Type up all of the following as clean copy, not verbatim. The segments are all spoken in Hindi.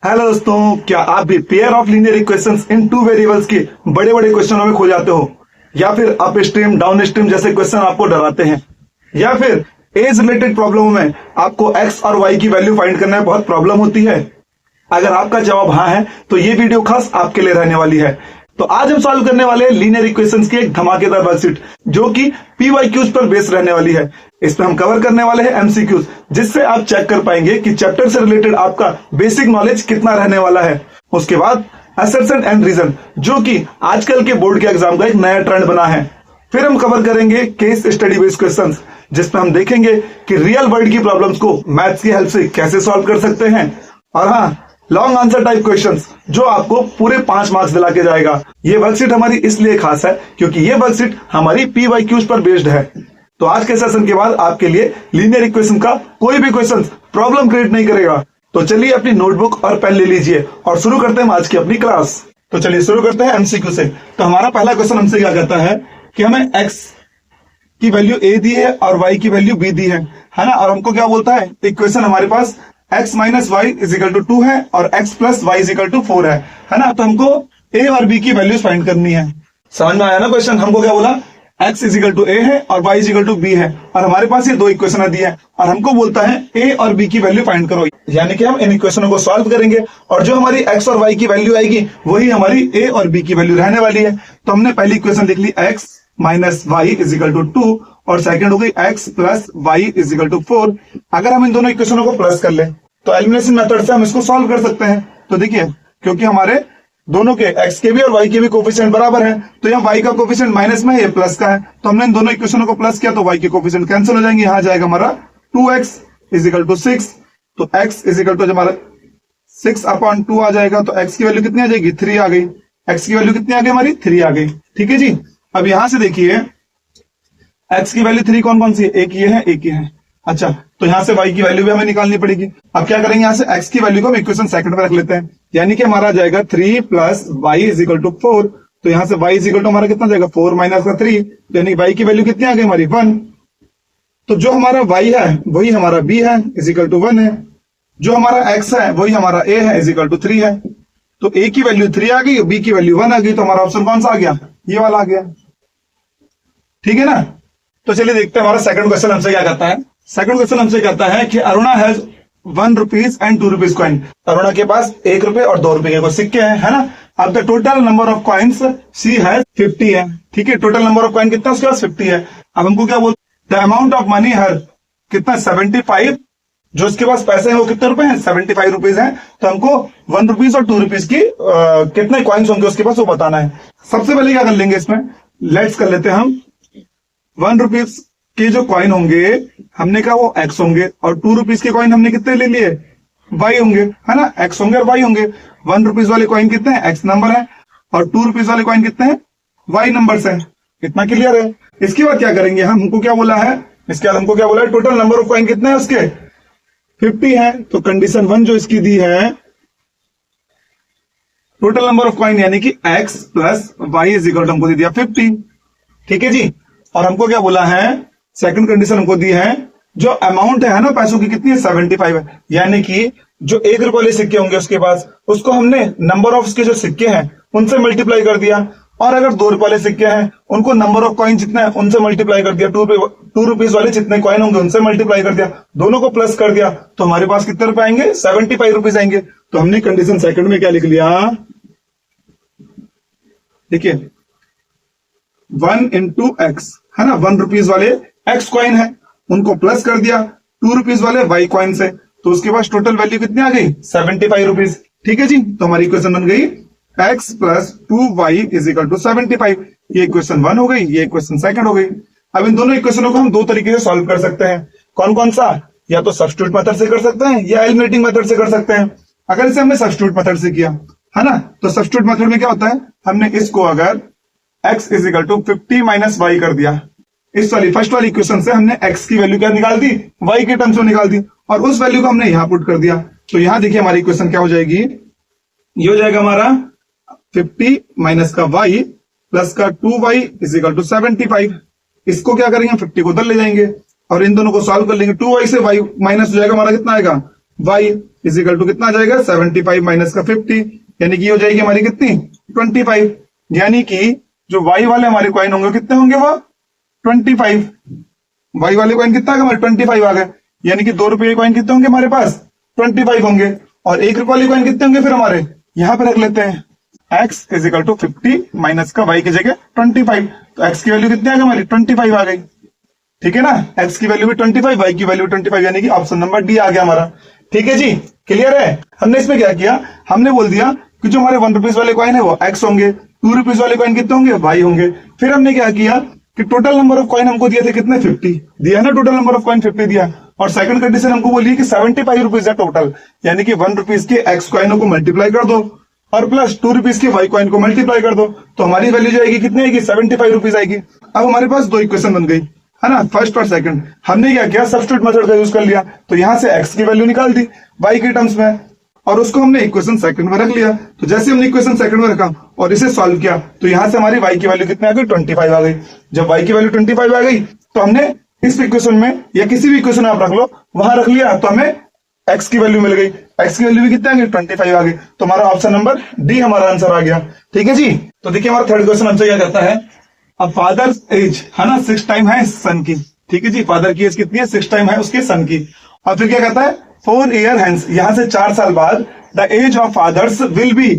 हेलो दोस्तों, क्या आप भी pair of linear equations in two variables के बड़े बड़े क्वेश्चनों में खो जाते हो, या फिर अप स्ट्रीम डाउन स्ट्रीम जैसे क्वेश्चन आपको डराते हैं, या फिर एज रिलेटेड प्रॉब्लम में आपको एक्स और वाई की वैल्यू फाइंड करने में बहुत प्रॉब्लम होती है? अगर आपका जवाब हाँ है तो ये वीडियो खास आपके लिए रहने वाली है। तो आज हम सॉल्व करने वाले हैं लीनियर इक्वेशंस की एक धमाकेदार वर्कशीट जो कि पीवाईक्यूज पर बेस्ड रहने वाली है। इसमें हम कवर करने वाले हैं एमसीक्यूज, जिससे आप चेक कर पाएंगे कि चैप्टर से रिलेटेड आपका बेसिक नॉलेज कितना रहने वाला है। उसके बाद असर्शन एंड रीजन, जो कि आजकल के बोर्ड के एग्जाम का एक नया ट्रेंड बना है। फिर हम कवर करेंगे केस स्टडी बेस्ड क्वेश्चंस, जिसमें हम देखेंगे कि रियल वर्ल्ड की प्रॉब्लम्स को मैथ्स की हेल्प से कैसे सॉल्व कर सकते हैं। और हाँ, लॉन्ग आंसर टाइप क्वेश्चंस जो आपको पूरे 5 मार्क्स दिला के जाएगा। ये वर्कशीट हमारी इसलिए खास है क्योंकि ये वर्कशीट हमारी पीवाईक्यूज पर बेस्ड है। तो आज के सेशन के बाद आपके लिए लीनियर इक्वेशन का कोई भी क्वेश्चन प्रॉब्लम क्रिएट नहीं करेगा। तो चलिए अपनी नोटबुक और पेन ले लीजिए और शुरू करते हैं आज की अपनी क्लास। तो चलिए शुरू करते हैं एमसीक्यू से। तो हमारा पहला क्वेश्चन हमसे क्या कहता है कि हमें एक्स की वैल्यू ए दी है और वाई की वैल्यू बी दी है ना। और हमको क्या बोलता है, इक्वेशन हमारे पास x minus y is equal to 2 है और x plus y is equal to 4 है ना। तो हमको a और b की वैल्यूज फाइंड करनी है। समझ में आया ना क्वेश्चन? हमको क्या बोला, x is equal to a है और y is equal to b है, और हमारे पास ये दो इक्वेशन दी है और हमको बोलता है a और b की वैल्यू फाइंड करो। यानी कि हम इन इक्वेशनों को सॉल्व करेंगे और जो हमारी x और y की वैल्यू आएगी वही हमारी a और b की वैल्यू रहने वाली है। तो हमने पहली इक्वेशन लिख ली x minus y is equal to 2 और सेकंड हो गई x plus y is equal to 4। अगर हम इन दोनों इक्वेशनों को प्लस कर लें तो एलिमिनेशन मेथड से हम इसको सॉल्व कर सकते हैं। तो देखिए, क्योंकि हमारे दोनों के x के भी और y के भी कोफिशिएंट बराबर है, तो यहाँ y का कोफिशिएंट माइनस में है, ये प्लस का है, तो हमने इन दोनों इक्वेशनों को प्लस किया तो y के कोफिशिएंट कैंसिल हो जाएंगे। यहाँ जाएगा हमारा 2x इज इक्वल टू 6, तो x इज इक्वल टू हमारा 6/2 आ जाएगा। तो x की वैल्यू कितनी आ जाएगी, 3 आ गई। x की वैल्यू कितनी आ गई हमारी, 3 आ गई। ठीक है जी। अब यहां से देखिए x की वैल्यू 3 कौन कौन सी है, एक ये है एक ये है। अच्छा, तो यहां से y की वैल्यू भी हमें निकालनी पड़ेगी। अब क्या करेंगे, यहां से x की वैल्यू को हम इक्वेशन सेकंड में रख लेते हैं, यानी कि हमारा जाएगा 3 plus y is equal to 4। तो यहां से y इज इक्वल टू हमारा कितना जाएगा, 4 माइनस का 3, यानी y की वैल्यू कितनी आ गई हमारी, 1। तो जो हमारा y है वही हमारा b है, इज इक्वल टू 1 है। जो हमारा x है वही हमारा a है, इज इक्वल टू 3 है। तो a की वैल्यू 3 आ गई और b की वैल्यू 1 आ गई। तो हमारा ऑप्शन कौन सा आ गया, ये वाला आ गया। ठीक है ना। तो चलिए देखते हैं हमारा सेकंड क्वेश्चन हमसे क्या कहता है। सेकंड क्वेश्चन हमसे कहता है कि Aruna has 1 rupees and 2 rupees coin. Aruna के पास 1 रुपए और 2 रुपए के सिक्के हैं, है ना। अब the total number of coins she has 50 है। ठीक है, टोटल नंबर ऑफ कॉइन कितना उसके पास, 50 है। अब हमको क्या बोलते, द अमाउंट ऑफ मनी हर कितना, 75। जो उसके पास पैसे हैं वो कितने रुपए हैं, 75 रुपीज है। तो हमको 1 रुपीज और 2 रुपीज की कितने कॉइन्स होंगे उसके पास वो बताना है। सबसे पहले क्या कर लेंगे, इसमें लेट्स कर लेते हैं हम 1 रुपीज के जो कॉइन होंगे हमने कहा वो x होंगे, और 2 रुपीज के कॉइन हमने कितने ले लिए, y होंगे, है ना। x होंगे और y होंगे। 1 रुपीज वाले कॉइन कितने हैं, x नंबर है, और 2 रुपीज वाले कॉइन कितने हैं, y नंबर है। इतना क्लियर है। इसके बाद क्या करेंगे, हमको क्या बोला है, इसके बाद हमको क्या बोला है, टोटल नंबर ऑफ कॉइन कितने हैं उसके, 50 है। तो कंडीशन 1 जो इसकी दी है, टोटल नंबर ऑफ कॉइन यानी कि x plus y is equal to हमको दे दिया 50। ठीक है जी। और हमको क्या बोला है, सेकंड कंडीशन हमको दी है, जो अमाउंट है ना पैसों की कितनी है, 75 है। यानी कि जो 1 रुपए वाले सिक्के होंगे उसके पास, उसको हमने नंबर ऑफ उसके जो सिक्के हैं उनसे मल्टीप्लाई कर दिया, और अगर 2 रुपए वाले सिक्के हैं उनको नंबर ऑफ कॉइन जितना है उनसे मल्टीप्लाई कर दिया। 2 रुपीज वाले जितने कॉइन होंगे उनसे मल्टीप्लाई कर दिया, दोनों को प्लस कर दिया, तो हमारे पास कितने रुपए आएंगे, 75 रुपीज आएंगे। तो हमने कंडीशन सेकंड में क्या लिख लिया, देखिए 1 इंटू एक्स, है ना। 1 रुपीज वाले x कॉइन है उनको प्लस कर दिया 2 रुपीज वाले y कॉइन से, तो उसके पास टोटल वैल्यू कितनी आ गई, 75 रुपीज। ठीक है जी। तो हमारी इक्वेशन बन गई x plus 2y is equal to 75। ये इक्वेशन 1 हो गई, ये इक्वेशन सेकंड हो गई। अब इन दोनों इक्वेशनों को हम दो तरीके से सॉल्व कर सकते हैं। कौन कौन सा, या तो सब्स्टिट्यूट मेथड से कर सकते हैं या एलिमिनेटिंग मेथड से कर सकते हैं। अगर इसे हमने सब्स्टिट्यूट मेथड से किया, है ना, तो सब्स्टिट्यूट मेथड में क्या होता है, हमने इसको अगर x is equal to 50 minus y कर दिया, इस वाली फर्स्ट वाली इक्वेशन से हमने x की वैल्यू क्या निकाल दी, y के टर्म्स में निकाल दी, और उस वैल्यू को हमने यहां पुट कर दिया। तो यहां देखिए हमारी इक्वेशन क्या हो जाएगी, ये हो जाएगा हमारा 50 माइनस का y प्लस का 2y इज इक्वल टू 75। इसको क्या करेंगे, 50 को उधर ले जाएंगे और इन दोनों को सॉल्व कर लेंगे। 2y से y माइनस हो जाएगा, हमारा कितना आएगा वाई इज इक्वल टू कितना आ जाएगा 75 माइनस का 50, यानी कि हो जाएगी हमारी कितनी 25। यानी कि जो वाई वाले हमारे कॉइन होंगे कितने होंगे वो 25। वाई वाले कॉइन कितना आ गए हमारे 25 आ गए, यानी कि 2 रुपए के कॉइन कितने होंगे हमारे पास 25 होंगे। और 1 रुपए वाले कॉइन कितने होंगे फिर हमारे, यहां पे रख लेते हैं x is equal to 50 minus का y की जगह 25। तो x की वैल्यू कितनी आ गई हमारी 25 आ गई, ठीक है ना। x की वैल्यू भी 25, y की वैल्यू 25, यानी कि ऑप्शन नंबर डी आ गया हमारा। ठीक है जी, क्लियर है। हमने इसमें क्या किया, हमने बोल दिया कि जो हमारे 1 रुपीज वाले कॉइन है वो x होंगे, 2 रुपीज वाले कॉइन कितने होंगे y होंगे। फिर हमने क्या किया कि टोटल नंबर ऑफ कॉइन हमको दिए थे कितने 50 दिया ना, टोटल नंबर ऑफ कॉइन 50 दिया। और सेकंड कंडीशन हमको बोली कि 75 रुपीज है टोटल, यानी कि 1 रुपीज के x कॉइनों को मल्टीप्लाई कर दो और प्लस 2 रुपीज के y कॉइन को मल्टीप्लाई कर दो, तो हमारी वैल्यू जो आएगी कितनी आएगी 75 रुपीज आएगी। अब हमारे पास 2 इक्वेशन बन गई है ना, फर्स्ट और सेकंड। हमने क्या किया सब्स्टिट्यूट मेथड का यूज कर लिया, तो यहां से x की वैल्यू निकाल दी y के टर्म्स में और उसको हमने इक्वेशन सेकंड में रख लिया। तो जैसे हमने इक्वेशन सेकंड में रखा और इसे सॉल्व किया तो यहां से हमारी y की वैल्यू कितनी आ गई 25 आ गई। जब y की वैल्यू 25 आ गई तो हमने इस इक्वेशन में या किसी भी इक्वेशन आप रख लो वहां रख लिया, तो हमें x की वैल्यू मिल गई। x की वैल्यू भी कितनी आ गई 25 आ गई, तो हमारा ऑप्शन नंबर डी हमारा आंसर आ गया। ठीक है जी, तो देखिए हमारा थर्ड क्वेश्चन हमसे क्या कहता है, अब फादर्स एज है ना 6 टाइम है सन की। ठीक है जी, फादर की एज कितनी है 6 टाइम है उसके सन की। और फिर क्या कहता है 4 ईयर हेंस, यहां से 4 साल बाद the age of fathers will be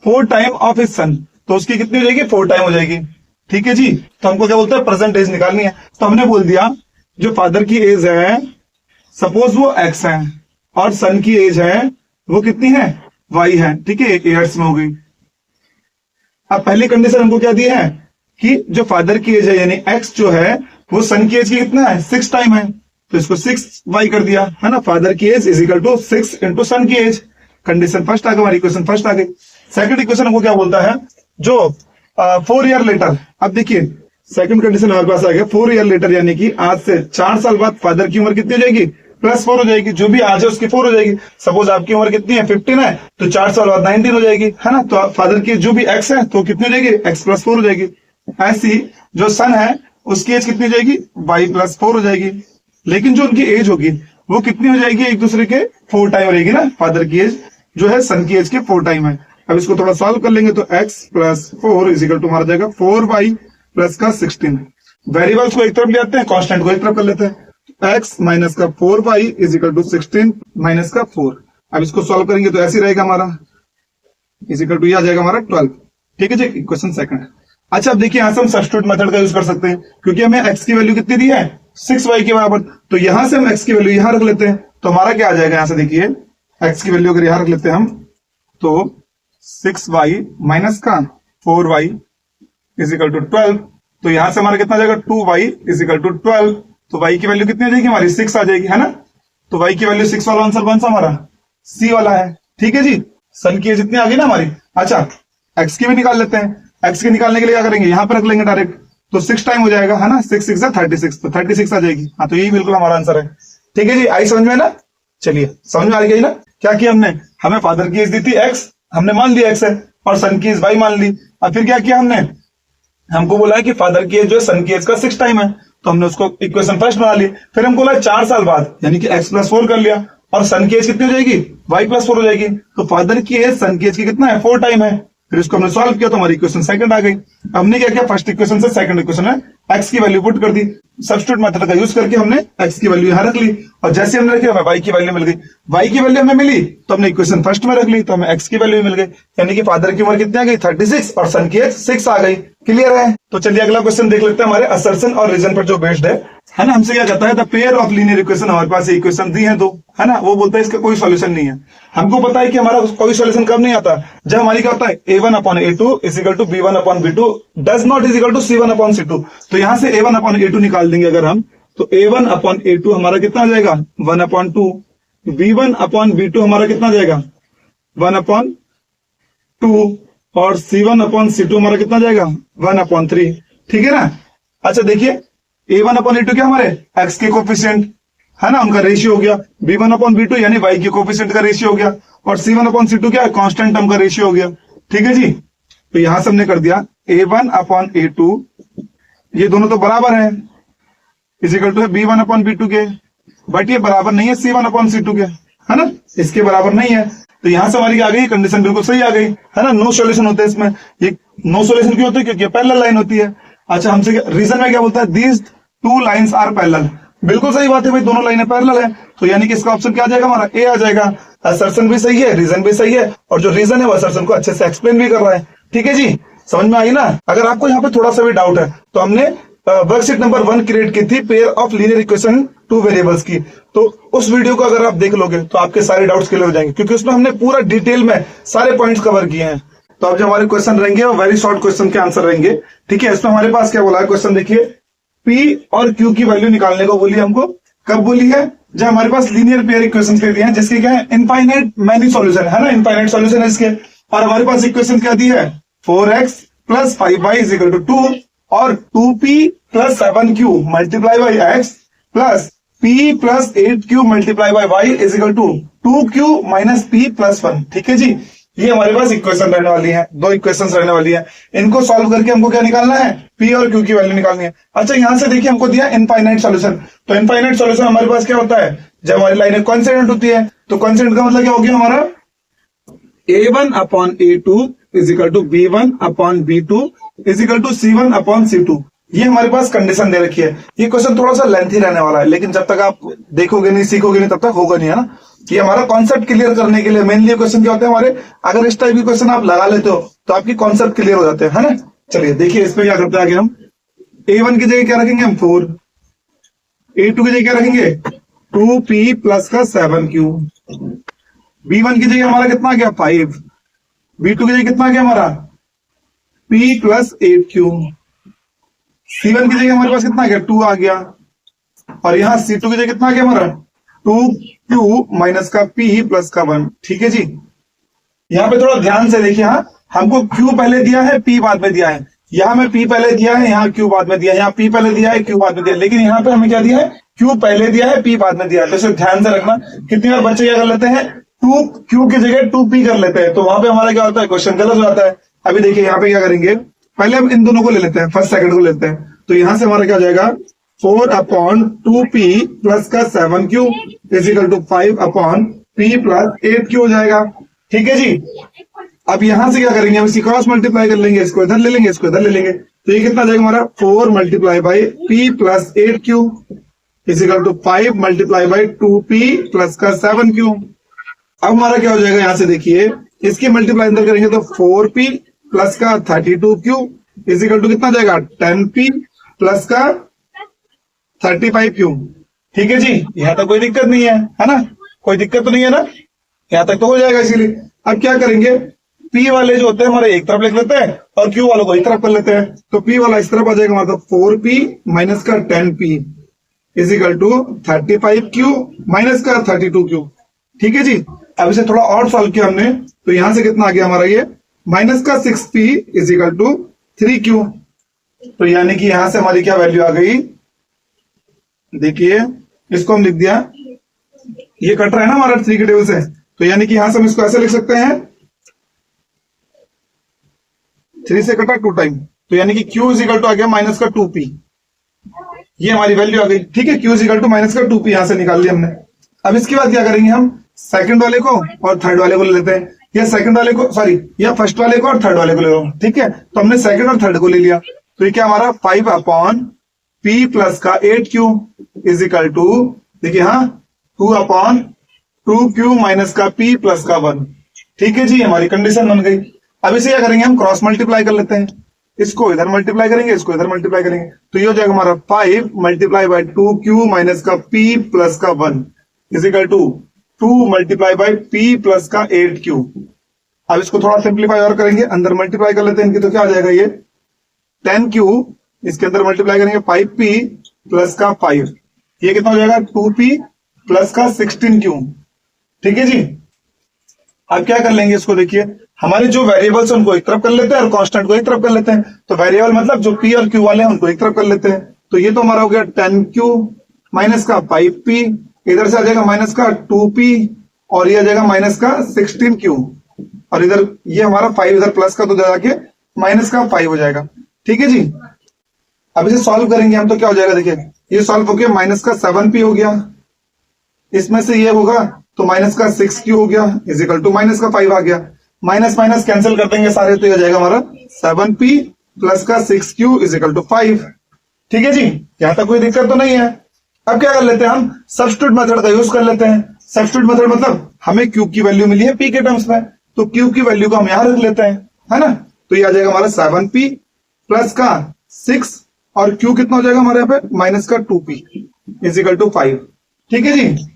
4 time of his son, तो उसकी कितनी हो जाएगी 4 टाइम हो जाएगी। ठीक है जी, तो हमको क्या बोलते हैं प्रेजेंट एज निकालनी है। तो हमने बोल दिया जो फादर की एज है सपोज वो x है और सन की एज है वो कितनी है y है। ठीक है, ईयर्स में हो गई। अब पहली कंडीशन हमको क्या दी है कि जो फादर की एज है यानी x जो है वो सन की एज की कितना है 6 टाइम है, तो इसको 6y कर दिया है ना। फादर की age is equal to 6 into son की एज। कंडीशन फर्स्ट आ गई, हमारी इक्वेशन फर्स्ट आ गई। सेकंड इक्वेशन हमको क्या बोलता है जो 4 ईयर लेटर। अब देखिए सेकंड कंडीशन हमारे पास आ गया 4 ईयर लेटर, यानी कि आज से 4 साल बाद फादर की उम्र कितनी हो जाएगी +4 हो जाएगी। जो भी आज है उसकी 4 हो जाएगी। सपोज आपकी उम्र कितनी है 15 है तो 4 साल बाद 19 हो जाएगी है ना। तो फादर की जो भी x है तो कितनी हो जाएगी x +4 हो जाएगी। ऐसी जो सन है उसकी एज कितनी हो जाएगी y +4 हो जाएगी। लेकिन जो उनकी एज होगी वो कितनी हो जाएगी एक दूसरे के 4 टाइम रहेगी ना। फादर की एज जो है सन की एज के 4 टाइम है। अब इसको थोड़ा सॉल्व कर लेंगे तो x +4 इज इक्वल टू हमारा जाएगा 4y प्लस का 16। वेरिएबल्स को एक तरफ ले आते हैं, कांस्टेंट को एक तरफ कर लेते हैं। x माइनस का 4y is equal to 16 minus का 4। अब इसको सॉल्व करेंगे तो ऐसे रहेगा हमारा इज इक्वल टू ये आ जाएगा हमारा 12। ठीक है जी, क्वेश्चन सेकंड। अच्छा अब देखिए यहां से हम सब्स्टिट्यूट मेथड का यूज कर सकते हैं क्योंकि हमें x की वैल्यू कितनी दी है 6y के बराबर, तो यहां से हम x की वैल्यू यहां रख लेते हैं। तो हमारा क्या आ जाएगा यहां से देखिए x की वैल्यू अगर यहां रख लेते हैं हम तो 6y माइनस का 4y इज इक्वल टू 12। तो यहां से हमारा कितना जाएगा 2y इज इक्वल टू 12। तो y की वैल्यू कितनी आ जाएगी हमारी 6 आ जाएगी है ना। तो y की वैल्यू 6 वाला आंसर कौन सा हमारा C वाला है। ठीक है जी, सन की एज इतनी आ गई ना हमारी। अच्छा x की भी निकाल लेते हैं। x की निकालने के लिए क्या करेंगे यहाँ पे रख लेंगे डायरेक्ट, तो 6 टाइम हो जाएगा है ना। 6 6 36, तो 36 आ जाएगी। हाँ तो यही बिल्कुल हमारा आंसर है। ठीक है जी, आई समझ में ना। चलिए समझ में आ गई ना क्या किया हमने, हमें फादर की एज दी थी x, हमने मान लिया x है और सन की एज y मान ली। अब फिर क्या किया हमने, हमको बोला है कि फादर की एज जो है सन की एज का 6 टाइम है, तो हमने उसको इक्वेशन फर्स्ट बना ली। फिर हमको बोला 4 साल बाद यानी कि x +4 कर लिया और सन की एज कितनी हो जाएगी y +4 हो जाएगी। तो फादर की एज सन की एज की कितना है 4 टाइम है। फिर इसको हमने सॉल्व किया तो हमारी इक्वेशन सेकंड आ गई। हमने क्या किया फर्स्ट इक्वेशन से सेकंड इक्वेशन में x की वैल्यू पुट कर दी। सब्स्टिट्यूट मेथड का यूज करके हमने x की वैल्यू यहां रख ली और जैसे हमने रखी हमें y की वैल्यू मिल गई। y की वैल्यू हमें मिली तो हमने इक्वेशन फर्स्ट में रख ली तो हमें x की वैल्यू मिल गई, यानी कि फादर की उम्र कितनी आ गई 36 और सन की एज 6 आ गई। क्लियर है। तो चलिए अगला क्वेश्चन देख लेते हैं हमारे असर्शन और रीजन पर जो बेस्ड है ना। हमसे क्या कहता है the pair of linear equation, हमारे पास इक्वेशन दी है दो है ना। वो बोलता है इसका कोई सॉल्यूशन नहीं है। हमको पता है कि हमारा कोई सॉल्यूशन कब नहीं आता जब हमारी क्या होता है a1/a2 is equal to b1/b2 does not is equal to c1/c2। तो यहां से a1/a2 निकाल देंगे अगर हम, तो a1/a2 हमारा कितना आ जाएगा 1/2, b1/b2 हमारा कितना आ जाएगा 1/2 और c1/c2 हमारा कितना आ जाएगा 1/3। ठीक है ना। अच्छा देखिए a1/a2 क्या हमारे x के कोफिशिएंट है ना, उनका रेशियो हो गया। b1/b2 यानी y के कोफिशिएंट का रेशियो हो गया और c1/c2 क्या है कांस्टेंट टर्म का रेशियो हो गया। ठीक है जी, तो यहां से हमने कर दिया a1/a2 ये दोनों तो बराबर है इज इक्वल टू b1/b2 के, बट ये बराबर नहीं है c1/c2 के। है ना, इसके बराबर नहीं है। तो यहां से हमारी क्या आ गई, कंडीशन बिल्कुल सही आ गई, है ना। नो सॉल्यूशन होते हैं इसमें। ये नो सॉल्यूशन क्यों होते हैं, क्योंकि पैरेलल लाइन होती है। अच्छा, हमसे रीजन में क्या बोलता है, these two lines are parallel. बिल्कुल सही बात है भाई, दोनों लाइनें पैरेलल है, तो यानी कि इसका ऑप्शन क्या आ जाएगा, हमारा ए आ जाएगा। असर्शन भी सही है, रीजन भी सही है, और जो रीजन है वो असर्शन को अच्छे से एक्सप्लेन भी कर रहा है। ठीक है जी, समझ में आई ना। अगर आपको यहाँ पे थोड़ा सा भी डाउट है तो हमने वर्कशीट नंबर 1 क्रिएट की थी pair of linear equation two variables की, तो उस वीडियो को अगर आप देख लोगे तो आपके सारे डाउट्स क्लियर हो जाएंगे, क्योंकि उसमें हमने पूरा डिटेल में सारे पॉइंट्स कवर किए हैं। तो अब जो हमारे क्वेश्चन रहेंगे वो वेरी शॉर्ट क्वेश्चन के आंसर रहेंगे। ठीक है, इसमें हमारे पास क्या बोला है क्वेश्चन, देखिए पी और क्यू की वैल्यू निकालने को बोली हमको। कब बोली है, जब हमारे पास लीनियर पेयर इक्वेशन दे दिए हैं जिसके क्या है, इनफाइनाइट मैनी सॉल्यूशन है ना, इनफाइनाइट सॉल्यूशन है इसके। और हमारे पास इक्वेशन क्या दी है, 4x plus 5y is equal to 2 और 2p plus 7q multiply by x plus p plus 8q multiply by y is equal to 2q minus p plus 1। ठीक है जी, ये हमारे पास इक्वेशन रहने वाली है, दो इक्वेशंस रहने वाली है। इनको सॉल्व करके हमको क्या निकालना है, p और q की वैल्यू निकालनी है। अच्छा, यहां से देखिए हमको दिया इनफाइनाइट सॉल्यूशन। तो इनफाइनाइट सॉल्यूशन हमारे पास क्या होता है, जब हमारी लाइन कॉन्स्टेंट होती है, तो कॉन्स्टेंट का मतलब क्या हो गया हमारा, a1 upon a2 is equal to b1 upon b2 is equal to c1 upon c2। ये हमारे पास कंडीशन दे रखी है। ये क्वेश्चन थोड़ा सा लेंथी रहने वाला है, लेकिन जब तक आप देखोगे नहीं, सीखोगे नहीं, तब तक होगा नहीं, है ना। ये हमारा कॉन्सेप्ट क्लियर करने के लिए मेनली क्वेश्चन क्या होते हैं हमारे, अगर इस टाइप के क्वेश्चन आप लगा लेते हो तो आपकी कॉन्सेप्ट क्लियर हो जाते हैं, है ना। चलिए देखिए इस पे क्या करते हैं आगे हम। a1 की जगह क्या रखेंगे हम, 4। a2 की जगह क्या रखेंगे, 2p प्लस का 7q। b1 की जगह हमारा कितना आ गया, 5। b2 की जगह कितना आ गया हमारा, p प्लस 8q। c1 की जगह हमारे पास कितना आ गया, 2 आ गया। और यहाँ c2 की जगह कितना आ गया हमारा, 2q माइनस का p प्लस का 1। ठीक है जी, यहाँ पे थोड़ा ध्यान से देखिए। हाँ, हमको q पहले दिया है, p बाद में दिया है। यहाँ में p पहले दिया है, यहाँ q बाद में दिया है। यहाँ p पहले दिया है, q बाद में दिया है, लेकिन यहाँ पे हमें क्या दिया है, q पहले दिया है, p बाद में दिया है। तो इसे ध्यान से रखना। कितनी बार बच्चे क्या कर लेते हैं, 2q की जगह 2p कर लेते हैं, तो वहां पे हमारा क्या होता है, क्वेश्चन गलत हो जाता है। अभी देखिए यहाँ पे क्या करेंगे, पहले हम इन दोनों को ले लेते हैं, फर्स्ट सेकंड को लेते हैं। तो यहां से हमारा क्या हो जाएगा, 4 अपॉन 2p प्लस का 7q is equal to 5 upon p plus 8q हो जाएगा। ठीक है जी, अब यहां से क्या करेंगे, हम इसकी क्रॉस मल्टीप्लाई कर लेंगे, इसको इधर ले लेंगे, इसको इधर ले लेंगे। तो ये कितना जाएगा हमारा, 4 multiply by p plus 8q is equal to 5 multiply by 2p plus का 7q। अब हमारा क्या हो जाएगा, यहां से देखिए इसकी मल्टीप्लाई अंदर करेंगे तो 4p प्लस का 32q इज इक्वल टू कितना जाएगा, 10p प्लस का 35q। ठीक है जी, यहां तक कोई दिक्कत नहीं है ना, कोई दिक्कत तो नहीं है ना, यहां तक तो हो जाएगा। इसीलिए अब क्या करेंगे, p वाले जो होते हैं हमारे एक तरफ लिख लेते हैं और q वालों को एक तरफ कर लेते हैं। तो p वाला इस तरफ आ जाएगा हमारा, 4p माइनस का 10p is equal to 35q minus का 32q। ठीक है जी, अब इसे थोड़ा और सॉल्व किया हमने, तो यहां से कितना आ गया हमारा, ये माइनस का 6p is equal to 3q। तो यानी कि यहां से हमारी क्या वैल्यू आ गई, देखिए इसको हम लिख दिया, ये कट रहा है ना हमारा 3 के टेबल से, तो यानी कि यहां से हम इसको ऐसे लिख सकते हैं, 3 से कटा 2 टाइम, तो यानी कि q इज इक्वल टू आ गया माइनस का 2p। ये हमारी वैल्यू आ गई। ठीक है, q is equal to minus का 2p यहां से निकाल लिया हमने। अब इसके बाद क्या करेंगे, हम सेकंड वाले को और थर्ड वाले को ले लेते हैं, या सेकंड वाले को, सॉरी, या फर्स्ट वाले को और थर्ड वाले को ले लो। ठीक है, तो हमने सेकंड और थर्ड को ले लिया, तो ये क्या हमारा 5 अपॉन p प्लस का 8q इज इक्वल टू, देखिए हाँ, 2 अपॉन 2q माइनस का p प्लस का 1। ठीक है जी, हमारी कंडीशन बन गई। अब इसे क्या करेंगे, हम क्रॉस मल्टीप्लाई कर लेते हैं, इसको इधर मल्टीप्लाई करेंगे, इसको इधर मल्टीप्लाई करेंगे, तो ये हो जाएगा हमारा 5 मल्टीप्लाई बाई 2q माइनस का p प्लस का 1 is equal to 2 multiply by p plus का 8q। अब इसको थोड़ा सिंप्लीफाई और करेंगे, अंदर मल्टीप्लाई कर लेते हैं इनकी, तो क्या आ जाएगा, ये 10q इसके अंदर मल्टीप्लाई करेंगे 5p प्लस का 5, ये कितना हो जाएगा, 2p प्लस का 16q। ठीक है जी, अब क्या कर लेंगे इसको, देखिए हमारे जो वेरिएबल्स उनको एक तरफ कर लेते हैं और कांस्टेंट को एक तरफ कर लेते हैं। तो वेरिएबल मतलब जो p और q वाले हैं उनको एक तरफ कर लेते हैं। तो ये तो हमारा हो गया 10q माइनस का 5p, इधर से आ जाएगा माइनस का 2p और ये आ जाएगा माइनस का 16q, और इधर ये हमारा 5 इधर प्लस का तो जाके माइनस का 5 हो जाएगा। ठीक है जी, अब इसे सॉल्व करेंगे हम, तो क्या हो जाएगा, देखिए ये सॉल्व हो गया, माइनस का 7p हो गया, इसमें से ये होगा तो माइनस का 6q हो गया इज इक्वल टू माइनस का 5 आ गया। माइनस माइनस कैंसिल कर देंगे सारे, तो ये हो जाएगा हमारा 7p प्लस का 6q इज इक्वल टू 5। ठीक है जी, यहां तक कोई दिक्कत तो नहीं है। अब क्या कर लेते हैं, हम सब्स्टिट्यूट मेथड का यूज कर लेते हैं। सब्स्टिट्यूट मेथड मतलब हमें q की वैल्यू मिली है p के टर्म्स में, तो q की वैल्यू को हम यहां रख लेते हैं, है ना। तो ये आ जाएगा हमारा 7p प्लस का 6 और q कितना हो जाएगा हमारे यहाँ पे माइनस का 2p इज इक्वल टू 5। ठीक है जी,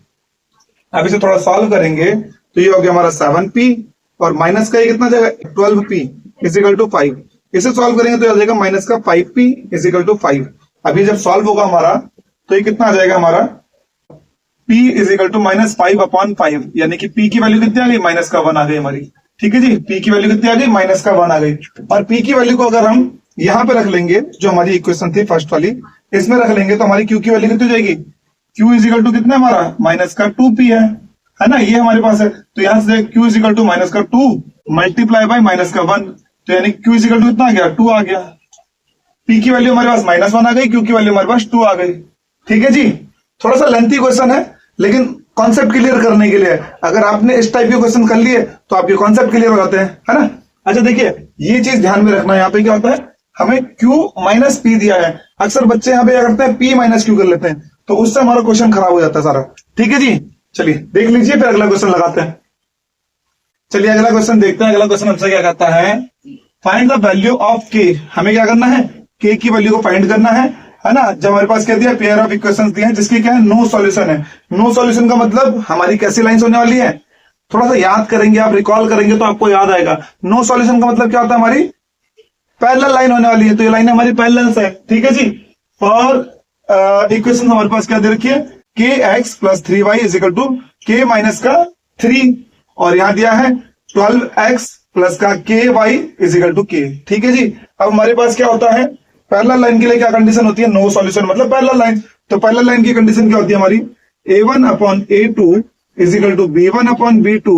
अब इसे थोड़ा सॉल्व करेंगे तो ये हो गया हमारा 7p और माइनस का ये कितना जाएगा 12p इज इक्वल टू 5। इसे सॉल्व करेंगे तो आ जाएगा माइनस का 5p इज इक्वल टू 5। अभी जब सॉल्व होगा हमारा तो ये कितना आ जाएगा हमारा p is equal to minus 5/5, यानी कि p की वैल्यू कितनी आ गई माइनस का 1 आ गई हमारी। ठीक है जी, p की वैल्यू कितनी आ गई माइनस का 1 आ गई। और p की वैल्यू को अगर हम यहां पे रख लेंगे, जो हमारी इक्वेशन थी फर्स्ट वाली, इसमें रख लेंगे तो हमारी q की वैल्यू कितनी हो जाएगी, q इज इक्वल टू कितना हमारा माइनस का 2p है ना, ये हमारे पास है। तो यहां से q is equal to minus का 2 मल्टीप्लाई बाय माइनस का 1, तो यानी q इज इक्वल टू कितना आ गया 2 आ गया। p की वैल्यू हमारे पास माइनस 1 आ गई, q की वैल्यू हमारे पास 2 आ गई। ठीक है जी, थोड़ा सा लेंथी क्वेश्चन है लेकिन कॉन्सेप्ट क्लियर करने के लिए, अगर आपने इस टाइप के क्वेश्चन कर लिए तो आपके कॉन्सेप्ट क्लियर हो जाते हैं, है ना। अच्छा देखिए, ये चीज ध्यान में रखना, यहाँ पे क्या होता है, हमें q माइनस p दिया है। अक्सर बच्चे यहाँ पे क्या करते हैं p माइनस q कर लेते हैं, तो उससे हमारा क्वेश्चन खराब हो जाता है सारा। ठीक है जी, चलिए देख लीजिए, फिर अगला क्वेश्चन लगाते हैं। चलिए अगला क्वेश्चन देखते हैं। अगला क्वेश्चन हमसे क्या कहता है, find the value of k। हमें क्या करना है, k की वैल्यू को फाइंड करना है ना। जब हमारे पास क्या दिया, पेयर ऑफ इक्वेशंस दिए हैं जिसकी क्या है नो सॉल्यूशन है। नो सॉल्यूशन का मतलब हमारी कैसी लाइंस होने वाली है, थोड़ा सा याद करेंगे आप, रिकॉल करेंगे तो आपको याद आएगा। नो सॉल्यूशन का मतलब क्या होता है, हमारी पैरेलल लाइन होने वाली है, तो ये लाइन हमारी पैरेलल है। ठीक है जी, फॉर इक्वेशन हमारे पास क्या दे रखी है, k x plus 3y is equal to k minus का 3, और यहां दिया है 12x प्लस का के वाई इज इक्वल टू के। ठीक है जी, अब हमारे पास क्या होता है, पैरेलल लाइन के लिए क्या कंडीशन होती है, नो सॉल्यूशन मतलब पैरेलल लाइन। तो पैरेलल लाइन की कंडीशन क्या होती है हमारी, a1 upon a2 is equal to b1 upon b2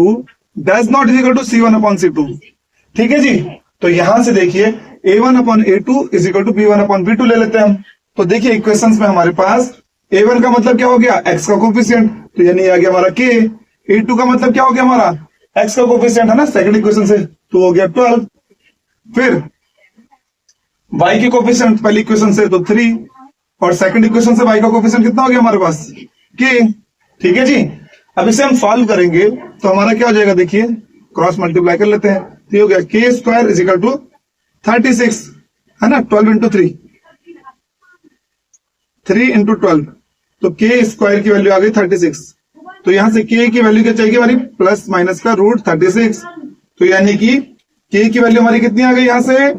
does not is equal to c1 upon c2। ठीक है जी, तो यहां से देखिए a1 upon a2 is equal to b1 upon b2 ले लेते हैं हम। तो देखिए इक्वेशंस में हमारे पास a1 का मतलब क्या हो गया, x का कोफिशिएंट, तो यानी आ गया हमारा k। a2 का मतलब क्या हो गया हमारा, x का कोफिशिएंट है ना सेकंड इक्वेशन से, तो हो गया 12। फिर y के कोफिशिएंट पहली इक्वेशन से तो 3, और सेकंड इक्वेशन से y का कोफिशिएंट कितना हो गया हमारे पास, k। ठीक है जी, अब इसे हम सॉल्व करेंगे तो हमारा क्या हो जाएगा, देखिए क्रॉस मल्टीप्लाई कर लेते हैं, तो ये हो गया k square is equal to 36, है ना, 12 इंटू 3 इंटू 12, तो k स्क्वायर की वैल्यू आ गई 36। तो यहां से k की वैल्यू क्या चाहिए हमारी, प्लस माइनस का रूट 36, तो यानी कि k की वैल्यू हमारी कितनी आ गई यहां से,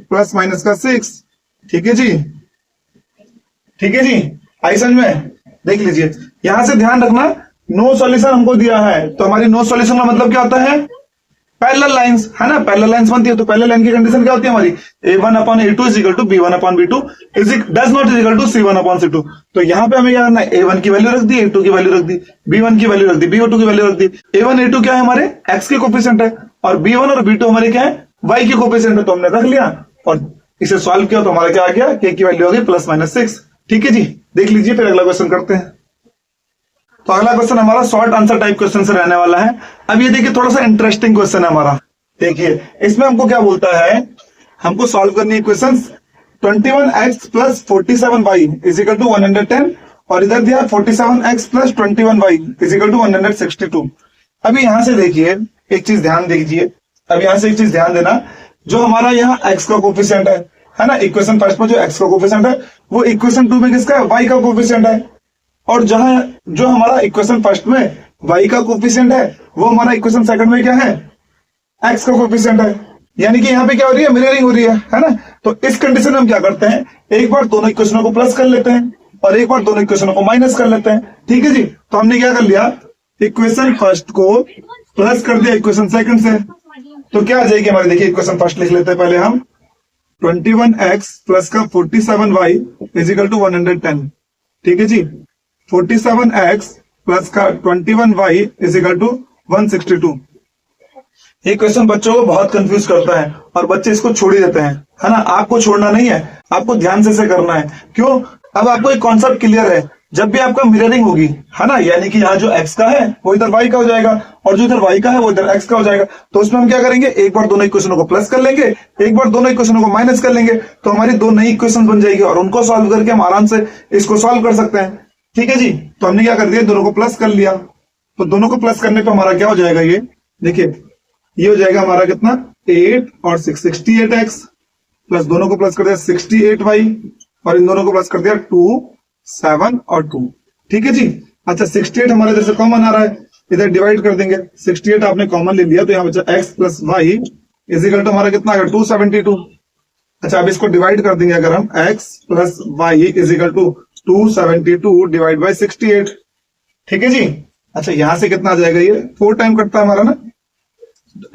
प्लस माइनस का 6। ठीक है जी, ठीक है जी, आई समझ में। देख लीजिए, यहां से ध्यान रखना, नो सॉल्यूशन हमको दिया है, तो हमारी नो सॉल्यूशन का मतलब क्या होता है, पैरेलल लाइंस, है ना, पैरेलल लाइंस बनती है। तो पैरेलल लाइन की कंडीशन क्या होती है हमारी, a1 upon a2 is equal to b1 upon b2 does not is equal to c1 upon c2। तो यहां पे हमें क्या करना है, a1 की वैल्यू रख दी, a2 की वैल्यू रख दी, b1 की वैल्यू रख दी, b2 की वैल्यू रख दी। a1 a2 क्या है हमारे x के कोफिशिएंट है, और b1 और b2 हमारे क्या है y के कोफिशिएंट है, तो हमने रख लिया और इसे सॉल्व किया तो हमारा क्या आ गया, k की वैल्यू आ गई प्लस माइनस 6। ठीक है जी, देख लीजिए, फिर अगला क्वेश्चन करते हैं। तो अगला क्वेश्चन हमारा शॉर्ट आंसर टाइप क्वेश्चन से रहने वाला है। अब ये देखिए थोड़ा सा इंटरेस्टिंग क्वेश्चन है हमारा। देखिए इसमें हमको क्या बोलता है, हमको सॉल्व करनी है equation 21x plus 47y is equal to 110, और इधर दिया 47x plus 21y is equal to 162। अभी यहां से देखिए एक चीज ध्यान दीजिए, अब यहां से एक चीज ध्यान देना, जो हमारा यहाँ x का कोफिशिएंट है ना, इक्वेशन फर्स्ट में जो x का कोफिशिएंट है वो इक्वेशन 2 में किसका है, y का कोफिशिएंट है। और जहां जो हमारा इक्वेशन फर्स्ट में y का कोफिशिएंट है वो हमारा इक्वेशन सेकंड में क्या है, x का कोफिशिएंट है। यानी कि यहाँ पे क्या हो रही है, मिररिंग हो रही है ना। तो इस कंडीशन में हम क्या करते हैं, एक बार दोनों इक्वेशनों को प्लस कर लेते हैं और एक बार दोनों इक्वेशनों को माइनस कर लेते हैं। ठीक है जी, तो हमने क्या कर लिया, इक्वेशन फर्स्ट को प्लस कर दिया इक्वेशन सेकंड से, तो क्या आ जाएगी हमारी, देखिए इक्वेशन फर्स्ट लिख लेते हैं पहले हम, 21x प्लस का 47y इज इक्वल टू 110। ठीक है जी, 47x प्लस का 21y इज इक्वल टू 162। ये क्वेश्चन बच्चों को बहुत कंफ्यूज करता है और बच्चे इसको छोड़ ही देते हैं, है ना। आपको छोड़ना नहीं है, आपको ध्यान से करना है। क्यों, अब आपको एक कॉन्सेप्ट क्लियर है, जब भी आपका मिररिंग होगी, है ना, यानी कि यहाँ जो x का है वो इधर y का हो जाएगा और जो इधर y का है वो इधर x का हो जाएगा। तो उसमें हम क्या करेंगे, एक बार दोनों इक्वेशनों को प्लस कर लेंगे, एक बार दोनों इक्वेशनों को माइनस कर लेंगे, तो हमारी दो नई इक्वेशन बन जाएगी और उनको सॉल्व करके हम आराम से इसको सॉल्व कर सकते हैं। ठीक है जी, तो हमने क्या कर दिया, दोनों को प्लस कर लिया। तो दोनों को प्लस करने पर हमारा क्या हो जाएगा, ये देखिए, ये हो जाएगा हमारा कितना, 8 और 6 68x, प्लस दोनों को प्लस कर दिया 68y और इन दोनों को प्लस कर दिया 2 7 और 2। ठीक है जी। अच्छा 68 हमारे इधर से कॉमन आ रहा है, इधर डिवाइड कर देंगे, 68 आपने कॉमन ले लिया तो यहाँ बचा x plus y is equal to हमारा कितना आ गया 272। अच्छा अब इसको डिवाइड कर देंगे अगर हम, x plus y is equal to 272 divide by 68। ठीक है जी। अच्छा यहां से कितना आ जाएगा, ये 4 टाइम कटता है हमारा ना,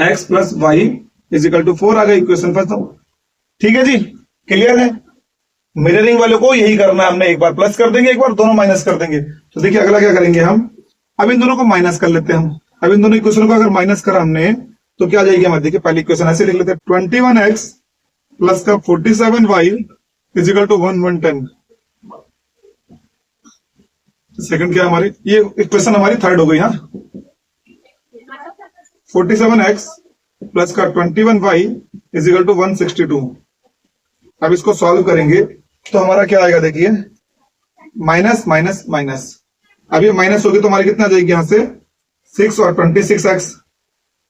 x plus y is equal to 4 आ गया इक्वेशन फर्स्ट। ठीक है जी, क्लियर है। मिररिंग वाले को यही करना है हमने, एक बार प्लस कर देंगे, एक बार दोनों माइनस कर देंगे। तो देखिए अगला क्या करेंगे हम, अब इन दोनों को माइनस कर लेते हैं हम। अब इन दोनों इक्वेशन को अगर माइनस करा हमने तो क्या आ जाएगी हमारे, देखिए पहली इक्वेशन ऐसे लिख लेते हैं, 21x प्लस का 47y इजिकल टू 110। सेकंड क्या हमारी, ये इक्वेशन हमारी थर्ड हो गई। हाँ 47x प्लस का 21y इजिकल टू 162। अब इसको सॉल्व करेंगे तो हमारा क्या आएगा, देखिए माइनस माइनस माइनस, अब ये माइनस होगी तो हमारी कितना आ जाएगी, यहां से 6 और 26x,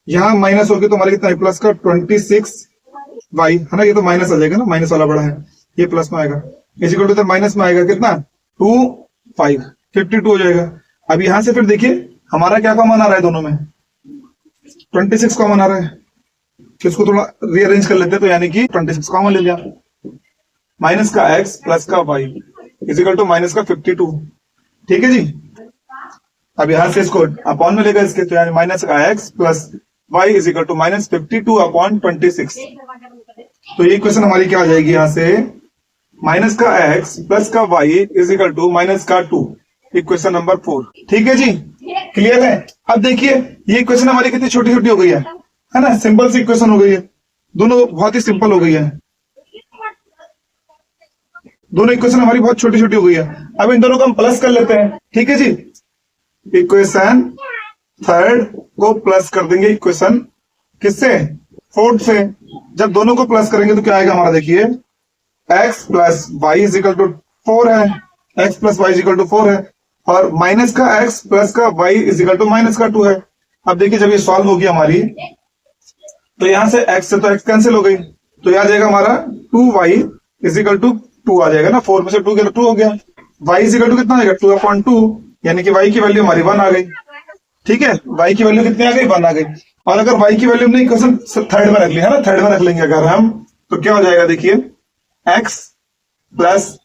यहां माइनस होगी तो हमारी कितना, प्लस का 26y, है ना, ये तो माइनस आ जाएगा ना, माइनस वाला बड़ा है, ये प्लस में आएगा, इजिकल टू माइनस में आएगा कितना 2 5 52 हो जाएगा। अब यहां से फिर देखिए हमारा क्या कॉमन आ रहा है, दोनों में 26 कॉमन आ रहा है, इसको थोड़ा रीअरेंज कर लेते हैं, तो यानी कि 26 कॉमन ले लिया, माइनस का x प्लस का y इजिकल टू माइनस का 52। ठीक है जी। अब यहां से इसको अपॉन में लेगा इसके, तो यानी माइनस का x plus y is equal to minus 52 upon 26। तो ये क्वेश्चन हमारी क्या आ जाएगी, यहां से माइनस का x प्लस का y इजिकल टू माइनस का 2, इक्वेशन नंबर 4। ठीक है जी, क्लियर है। अब देखिए ये इक्वेशन हमारी कितनी छोटी छोटी हो गई है ना, सिंपल सी इक्वेशन हो गई है, दोनों बहुत ही सिंपल हो गई है, दोनों इक्वेशन हमारी बहुत छोटी छोटी हो गई है। अब इन दोनों को हम प्लस कर लेते हैं। ठीक है जी, इक्वेशन थर्ड को प्लस कर देंगे इक्वेशन किससे, फोर्थ से। जब दोनों को प्लस करेंगे तो क्या आएगा हमारा, देखिए x plus y is equal to 4 है, x plus y is equal to 4 है, और माइनस का x प्लस का y इजिकल टू माइनस का 2 है। अब देखिए जब ये सॉल्व होगी हमारी, तो यहां से x से तो x कैंसिल हो गई, तो यह आ जाएगा हमारा 2y इजिकल टू 2 आ जाएगा ना, 4 में से 2 गया 2 हो गया, y इजिकल टू कितना आएगा 2/2, यानी कि y की वैल्यू हमारी 1 आ गई। ठीक है, y की वैल्यू कितनी आ गई, 1 आ गई। और अगर y की वैल्यू हमने इक्वेशन थर्ड में रख ली है ना, थर्ड में रख लेंगे अगर हम, तो क्या हो जाएगा, देखिए x प्लस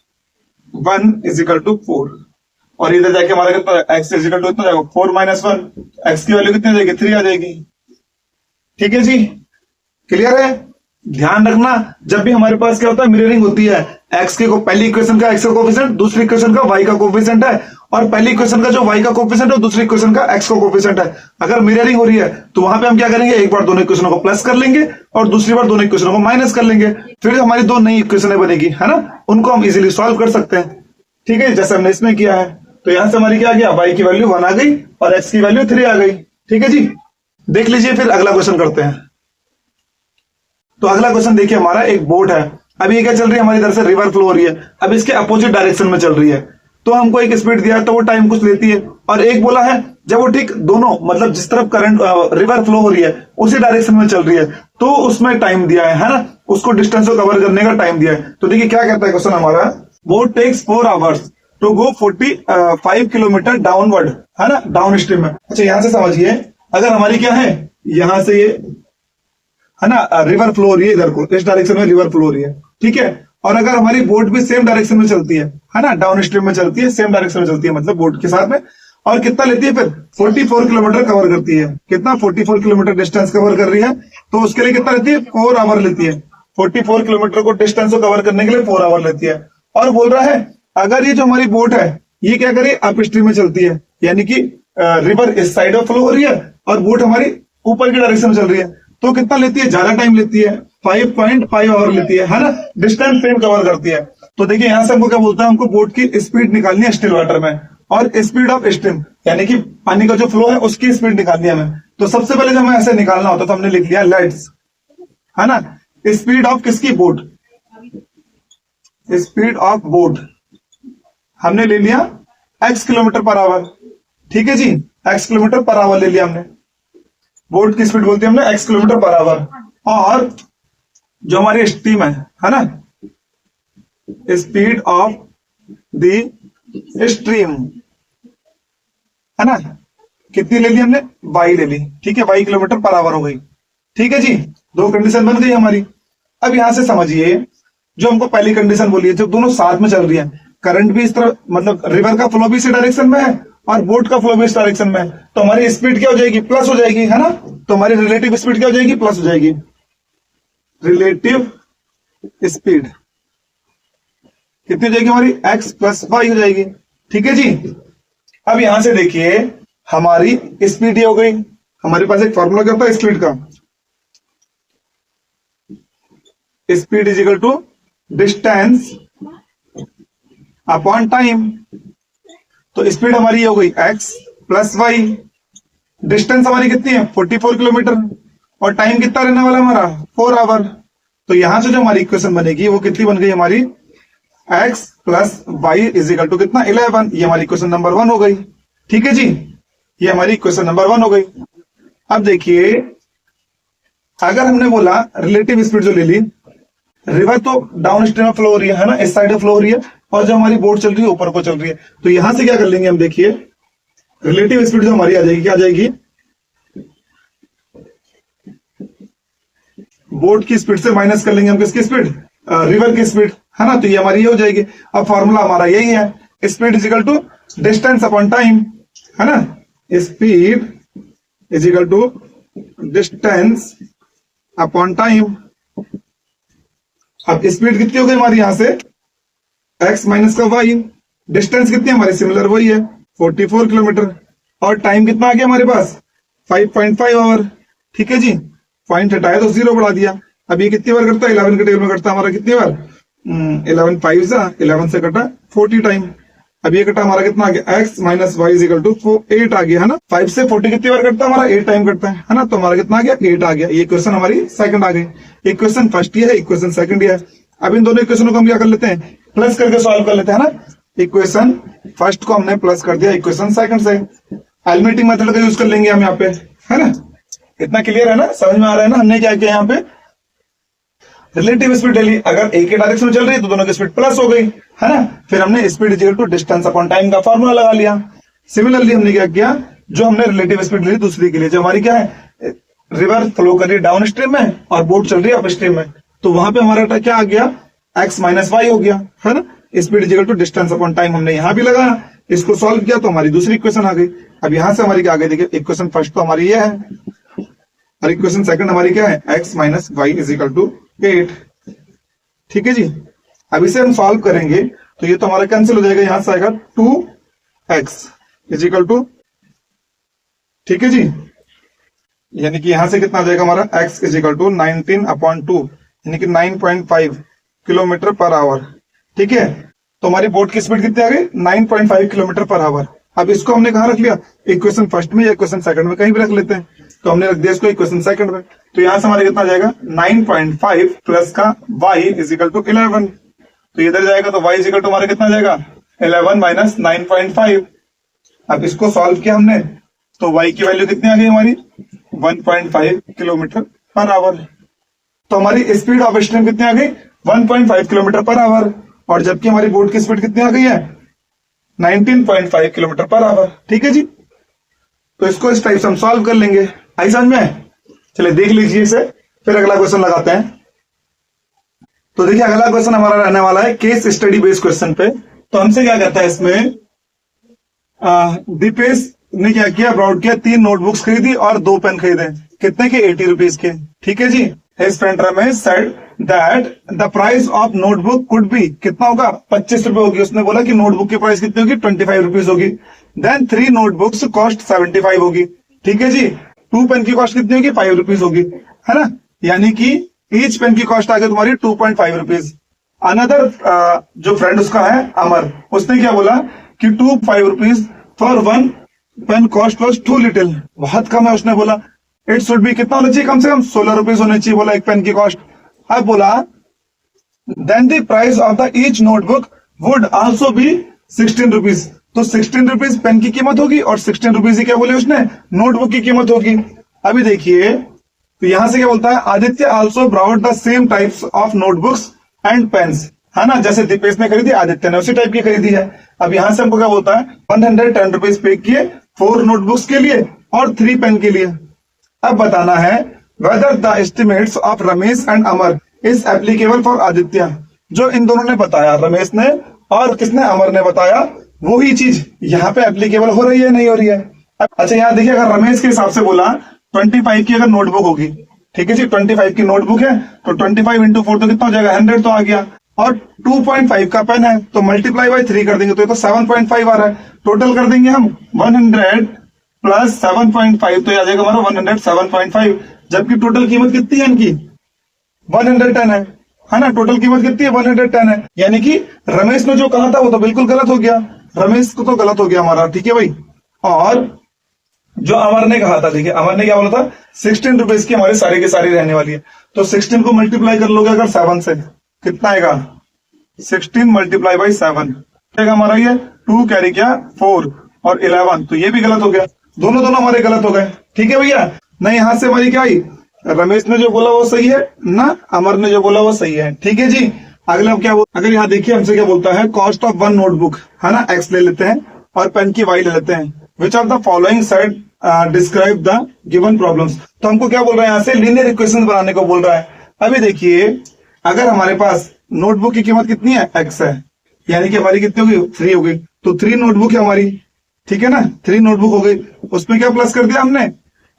1 इजिकल टू 4, और इधर जाके हमारा कितना x इजिकल टू कितना जाएगा 4 माइनस 1, x की वैल्यू कितनी आ जाएगी 3 आ जाएगी। ठीक है जी, क्लियर है। ध्यान रखना जब भी हमारे पास क्या होता है, मिररिंग होती है, x के को पहली इक्वेशन का x का कोफिशिएंट, दूसरी इक्वेशन का y का कोफिशिएंट है, और पहली इक्वेशन का जो y का कोफिशिएंट है दूसरी इक्वेशन का x का कोफिशिएंट है। अगर मिररिंग हो रही है तो वहां पे हम क्या करेंगे, एक बार दोनों इक्वेशनों को प्लस कर लेंगे और दूसरी बार दोनों इक्वेशनों को माइनस कर लेंगे, फिर हमारी दो नई इक्वेशन बनेगी, है ना, उनको हम इजिली सॉल्व कर सकते हैं। ठीक है, जैसे हमने इसमें किया है। तो यहां से हमारी क्या आ गया, y की वैल्यू 1 आ गई और x की वैल्यू 3 आ गई। ठीक है जी, देख लीजिए फिर अगला क्वेश्चन करते हैं। तो अगला क्वेश्चन देखिए, हमारा एक बोट है, अभी ये क्या चल रही है, हमारी इधर से रिवर फ्लो हो रही है, अब इसके अपोजिट डायरेक्शन में चल रही है। तो हमको एक स्पीड दिया है तो वो टाइम कुछ लेती है, और एक बोला है जब वो ठीक दोनों मतलब जिस तरफ करंट रिवर फ्लो हो रही है उसी डायरेक्शन में चल रही है तो उसमें टाइम दिया है ना, उसको डिस्टेंस को कवर करने का टाइम दिया है। तो देखिए क्या कहता है क्वेश्चन हमारा, boat takes 4 hours to go 45 kilometre downward, है ना, डाउन स्ट्रीम में। अच्छा यहां से समझिए, अगर हमारी क्या है, यहां से ये है ना रिवर फ्लो हो रही है, इधर को इस डायरेक्शन में रिवर फ्लो हो रही है। ठीक है, और अगर हमारी बोट भी सेम डायरेक्शन में चलती है ना, डाउन स्ट्रीम में चलती है, सेम डायरेक्शन में चलती है मतलब बोट के साथ में, और कितना लेती है फिर 44 किलोमीटर कवर करती है, कितना 44 किलोमीटर डिस्टेंस कवर कर रही है, तो उसके लिए कितना लेती है 4 आवर लेती है। 44 किलोमीटर को डिस्टेंस को कवर करने के लिए 4 आवर लेती है। और बोल रहा है अगर ये जो हमारी बोट है ये क्या करे, अप स्ट्रीम में चलती है, यानी कि रिवर इस साइड में फ्लो हो रही है और बोट हमारी ऊपर की डायरेक्शन में चल रही है, तो कितना लेती है, ज्यादा टाइम लेती है, 5.5 आवर लेती है ना, डिस्टेंस सेम कवर करती है। तो देखिए यहां से हमको क्या बोलता है, हमको बोट की स्पीड निकालनी है स्टिल वाटर में, और स्पीड ऑफ स्ट्रीम यानी कि पानी का जो फ्लो है उसकी स्पीड निकालनी है हमें। तो सबसे पहले जब हमें ऐसे निकालना होता तो हमने लिख लिया लेट्स, है ना, स्पीड ऑफ किसकी, बोट, स्पीड ऑफ बोट हमने ले लिया x किलोमीटर पर आवर। ठीक है जी, x किलोमीटर पर आवर ले लिया हमने, बोट की स्पीड बोलती है हमने x किलोमीटर पर आवर। और जो हमारी स्ट्रीम है ना, स्पीड ऑफ द स्ट्रीम, है ना, कितनी ले ली हमने, y ले ली। ठीक है, y किलोमीटर पर आवर हो गई। ठीक है जी, दो कंडीशन बन गई हमारी। अब यहां से समझिए, जो हमको पहली कंडीशन बोली है, जब दोनों साथ में चल रही है, करंट भी इस तरह, मतलब रिवर का फ्लो भी इसी डायरेक्शन में है और बोट का फ्लो भी इस डायरेक्शन में है, तो हमारी स्पीड क्या हो जाएगी, प्लस हो जाएगी, है ना। तो हमारी रिलेटिव स्पीड क्या हो जाएगी, प्लस हो जाएगी, रिलेटिव स्पीड कितनी हो जाएगी हमारी, x प्लस वाई हो जाएगी। ठीक है जी। अब यहां से देखिए हमारी स्पीड ये हो गई, हमारे पास एक फॉर्मूला क्या होता है स्पीड का, speed is equal to distance upon time. तो स्पीड हमारी ये हो गई x प्लस वाई, डिस्टेंस हमारी कितनी है 44 किलोमीटर, और टाइम कितना रहने वाला हमारा 4 आवर। तो यहां से जो हमारी इक्वेशन बनेगी वो कितनी बन गई हमारी, x plus y is equal to कितना 11। ये हमारी इक्वेशन नंबर 1 हो गई। ठीक है जी, ये हमारी इक्वेशन नंबर 1 हो गई। अब देखिए, अगर हमने बोला रिलेटिव स्पीड जो ले ली, रिवर तो डाउन स्ट्रीम में फ्लो हो रही है ना, इस साइड में फ्लो हो रही है, और जो हमारी बोट चल रही है ऊपर को चल रही है, तो यहां से क्या कर लेंगे हम, देखिए रिलेटिव स्पीड जो हमारी आ जाएगी, क्या आ जाएगी, बोट की स्पीड से माइनस कर लेंगे हम किसकी स्पीड, रिवर की स्पीड, है ना। तो ये हमारी ये हो जाएगी। अब फॉर्मूला हमारा यही है, speed is equal to distance upon time, है ना, speed is equal to distance upon time. अब स्पीड कितनी हो गई हमारी, यहां से x माइनस का y, डिस्टेंस कितनी है हमारी, सिमिलर वही है 44 किलोमीटर, और टाइम कितना आ गया हमारे पास 5.5 आवर। ठीक है जी, पॉइंट हटाया तो 0 बढ़ा दिया। अब ये कितनी बार करता है, 11 के टेबल में करता है हमारा कितनी बार, 11 5 11 से कटा 40 टाइम। अब ये कटा हमारा कितना आ गया, x minus y equal to 8 आ गया, है ना। 5 से 40 कितनी बार करता है हमारा, 8 टाइम करता है ना। तो हमारा कितना आ गया, 8 आ गया। ये क्वेश्चन हमारी सेकंड आ गई। इक्वेशन फर्स्ट ये है, इक्वेशन सेकंड ये है। अब इन दोनों इक्वेशनों को हम क्या कर लेते हैं, प्लस करके सॉल्व कर लेते हैं ना। इक्वेशन फर्स्ट को हमने प्लस कर दिया इक्वेशन सेकंड से, एलिमिनेटिंग मेथड का यूज कर लेंगे हम यहाँ पे, है ना। इतना क्लियर है ना, समझ में आ रहा है ना। हमने क्या किया यहाँ पे, रिलेटिव स्पीड ले ली, अगर एक ही डायरेक्शन में चल रही है तो दोनों की स्पीड प्लस हो गई, है ना। फिर हमने speed is equal to distance upon time का फॉर्मूला लगा लिया। सिमिलरली हमने क्या किया, जो हमने रिलेटिव स्पीड ली दूसरी के लिए, जो हमारी क्या है, रिवर फ्लो कर रही है डाउन स्ट्रीम में और बोट चल रही है अप स्ट्रीम में, तो वहां पे हमारा क्या आ गया, x माइनस वाई हो गया, है ना। Speed is equal to distance upon time हमने यहां भी लगाया, इसको सॉल्व किया तो हमारी दूसरी इक्वेशन आ गई। अब यहां से हमारी क्या आ गई, देखिए इक्वेशन फर्स्ट तो हमारी ये है और इक्वेशन सेकंड हमारी क्या है, x minus y is equal to 8। ठीक है जी। अब इसे हम सॉल्व करेंगे तो ये तो हमारा कैंसिल हो जाएगा, यहां से आएगा 2x इज इक्वल टू, ठीक है जी, यानी कि यहां से कितना आ जाएगा हमारा, x इज इक्वल टू 19/2 यानी कि 9.5 किलोमीटर पर आवर। ठीक है, तो हमारी बोट की स्पीड कितनी आ गई, 9.5 किलोमीटर पर आवर। अब इसको हमने कहां रख लिया, इक्वेशन फर्स्ट में या इक्वेशन सेकंड में, कहीं भी रख लेते हैं। तो हमने रख दिया इसको इक्वेशन सेकंड में, तो यहां से हमारा कितना आ जाएगा, 9.5 प्लस का y इज इक्वल टू 11। तो इधर जाएगा तो y इज इक्वल टू हमारा कितना जाएगा, 11 माइनस 9.5। अब इसको सॉल्व किया हमने तो y की वैल्यू कितनी आ गई हमारी, 1.5 किलोमीटर पर आवर। तो हमारी स्पीड ऑफ स्ट्रीम कितनी आ गई, 1.5 किलोमीटर पर आवर, और जबकि हमारी बोट की स्पीड कितनी आ गई है, 19.5 किलोमीटर पर आवर। ठीक है जी, तो इसको इस टाइप से हम सॉल्व कर लेंगे। आई समझ में, चलिए देख लीजिए इसे, फिर अगला क्वेश्चन लगाते हैं। तो देखिए अगला क्वेश्चन हमारा रहने वाला है केस स्टडी बेस्ड क्वेश्चन पे। तो हमसे क्या कहता है इसमें, दीपेश ने क्या किया, अब्रॉड किया, 3 नोटबुक्स खरीदी और 2 पेन खरीदे, कितने के, 80 रुपीज के। ठीक है जी, his friend Ramesh said that the price of notebook could be, कितना होगा, 25 रुपए होगी। उसने बोला कि नोटबुक की प्राइस कितनी होगी, 25 रुपीज होगी। देन 3 नोटबुक्स कॉस्ट 75 होगी। ठीक है जी, 2 पेन की कॉस्ट कितनी होगी, 5 रुपीज होगी, है ना। यानी कि ईच पेन की कॉस्ट आ गई तुम्हारी 2.5 रुपीज। अनदर जो फ्रेंड उसका है अमर, उसने क्या बोला कि 5 rupees for one pen cost was too little, बहुत कम है उसने बोला। इट शुड बी कितना होना चाहिए, कम से कम 16 रुपीज होने चाहिए बोला एक पेन की कॉस्ट। अब बोला then the price of the each notebook would also be 16 rupees, तो 16 रुपीज पेन की कीमत होगी और 16 रुपीज ही क्या बोले उसने नोटबुक की कीमत होगी। अभी देखिए तो यहां से क्या बोलता है, Aditya also brought the same types of notebooks and pens, है ना, जैसे दीपेश ने खरीदी आदित्य ने उसी टाइप की खरीदी है। अब यहां से हमको क्या बोलता है 110 रुपीज पे किए 4 नोटबुक्स के लिए और 3 पेन के लिए। अब बताना है whether the estimates of Ramesh and Amar is applicable for Aditya, जो इन दोनों ने बताया रमेश ने और किसने अमर ने बताया, वही चीज यहाँ पे एप्लीकेबल हो रही है नहीं हो रही है। अच्छा यहाँ देखिए अगर रमेश के हिसाब से बोला 25 की अगर नोटबुक होगी, ठीक है जी 25 की नोटबुक है तो 25 इंटू 4 तो कितना हो जाएगा 100 तो आ गया, और 2.5 का पेन है तो मल्टीप्लाई बाय 3 कर देंगे तो ये तो 7.5 आ रहा है। टोटल कर देंगे हम 100 प्लस 7.5 तो ये आ जाएगा हमारा 107.5, जबकि टोटल कीमत कितनी है इनकी 110 है ना, टोटल कीमत कितनी है 110 है। यानी कि रमेश ने जो कहा था वो तो बिल्कुल गलत हो गया, रमेश को तो गलत हो गया हमारा, ठीक है भाई। और जो अमर ने कहा था, देखिए अमर ने क्या बोला था 16 रुपीज की हमारी सारी की सारी रहने वाली है, तो 16 को मल्टीप्लाई कर लोगे अगर 7 से कितना आएगा 16 मल्टीप्लाई बाई 7 हमारा ये 2 कैरी किया 4 और 11, तो ये भी गलत हो गया, दोनों हमारे गलत हो गए, ठीक है भैया। नहीं यहां से हमारी क्या आई, रमेश ने जो बोला वो सही है ना, अमर ने जो बोला वो सही है, ठीक है जी। अगला क्या बोल, अगर यहाँ देखिए हमसे क्या बोलता है कॉस्ट ऑफ वन नोटबुक, है ना, एक्स ले लेते हैं और पेन की वाई ले लेते हैं, which of the following side describe the given problems, तो हमको क्या बोल रहा है यहाँ से लीनियर इक्वेशन बनाने को बोल रहा है। अभी देखिए अगर हमारे पास नोटबुक की कीमत कितनी है एक्स है, यानी कि हमारी कितनी होगी 3 हो गई, तो 3 नोटबुक है हमारी, ठीक है ना, 3 नोटबुक हो गई, उसमें क्या प्लस कर दिया हमने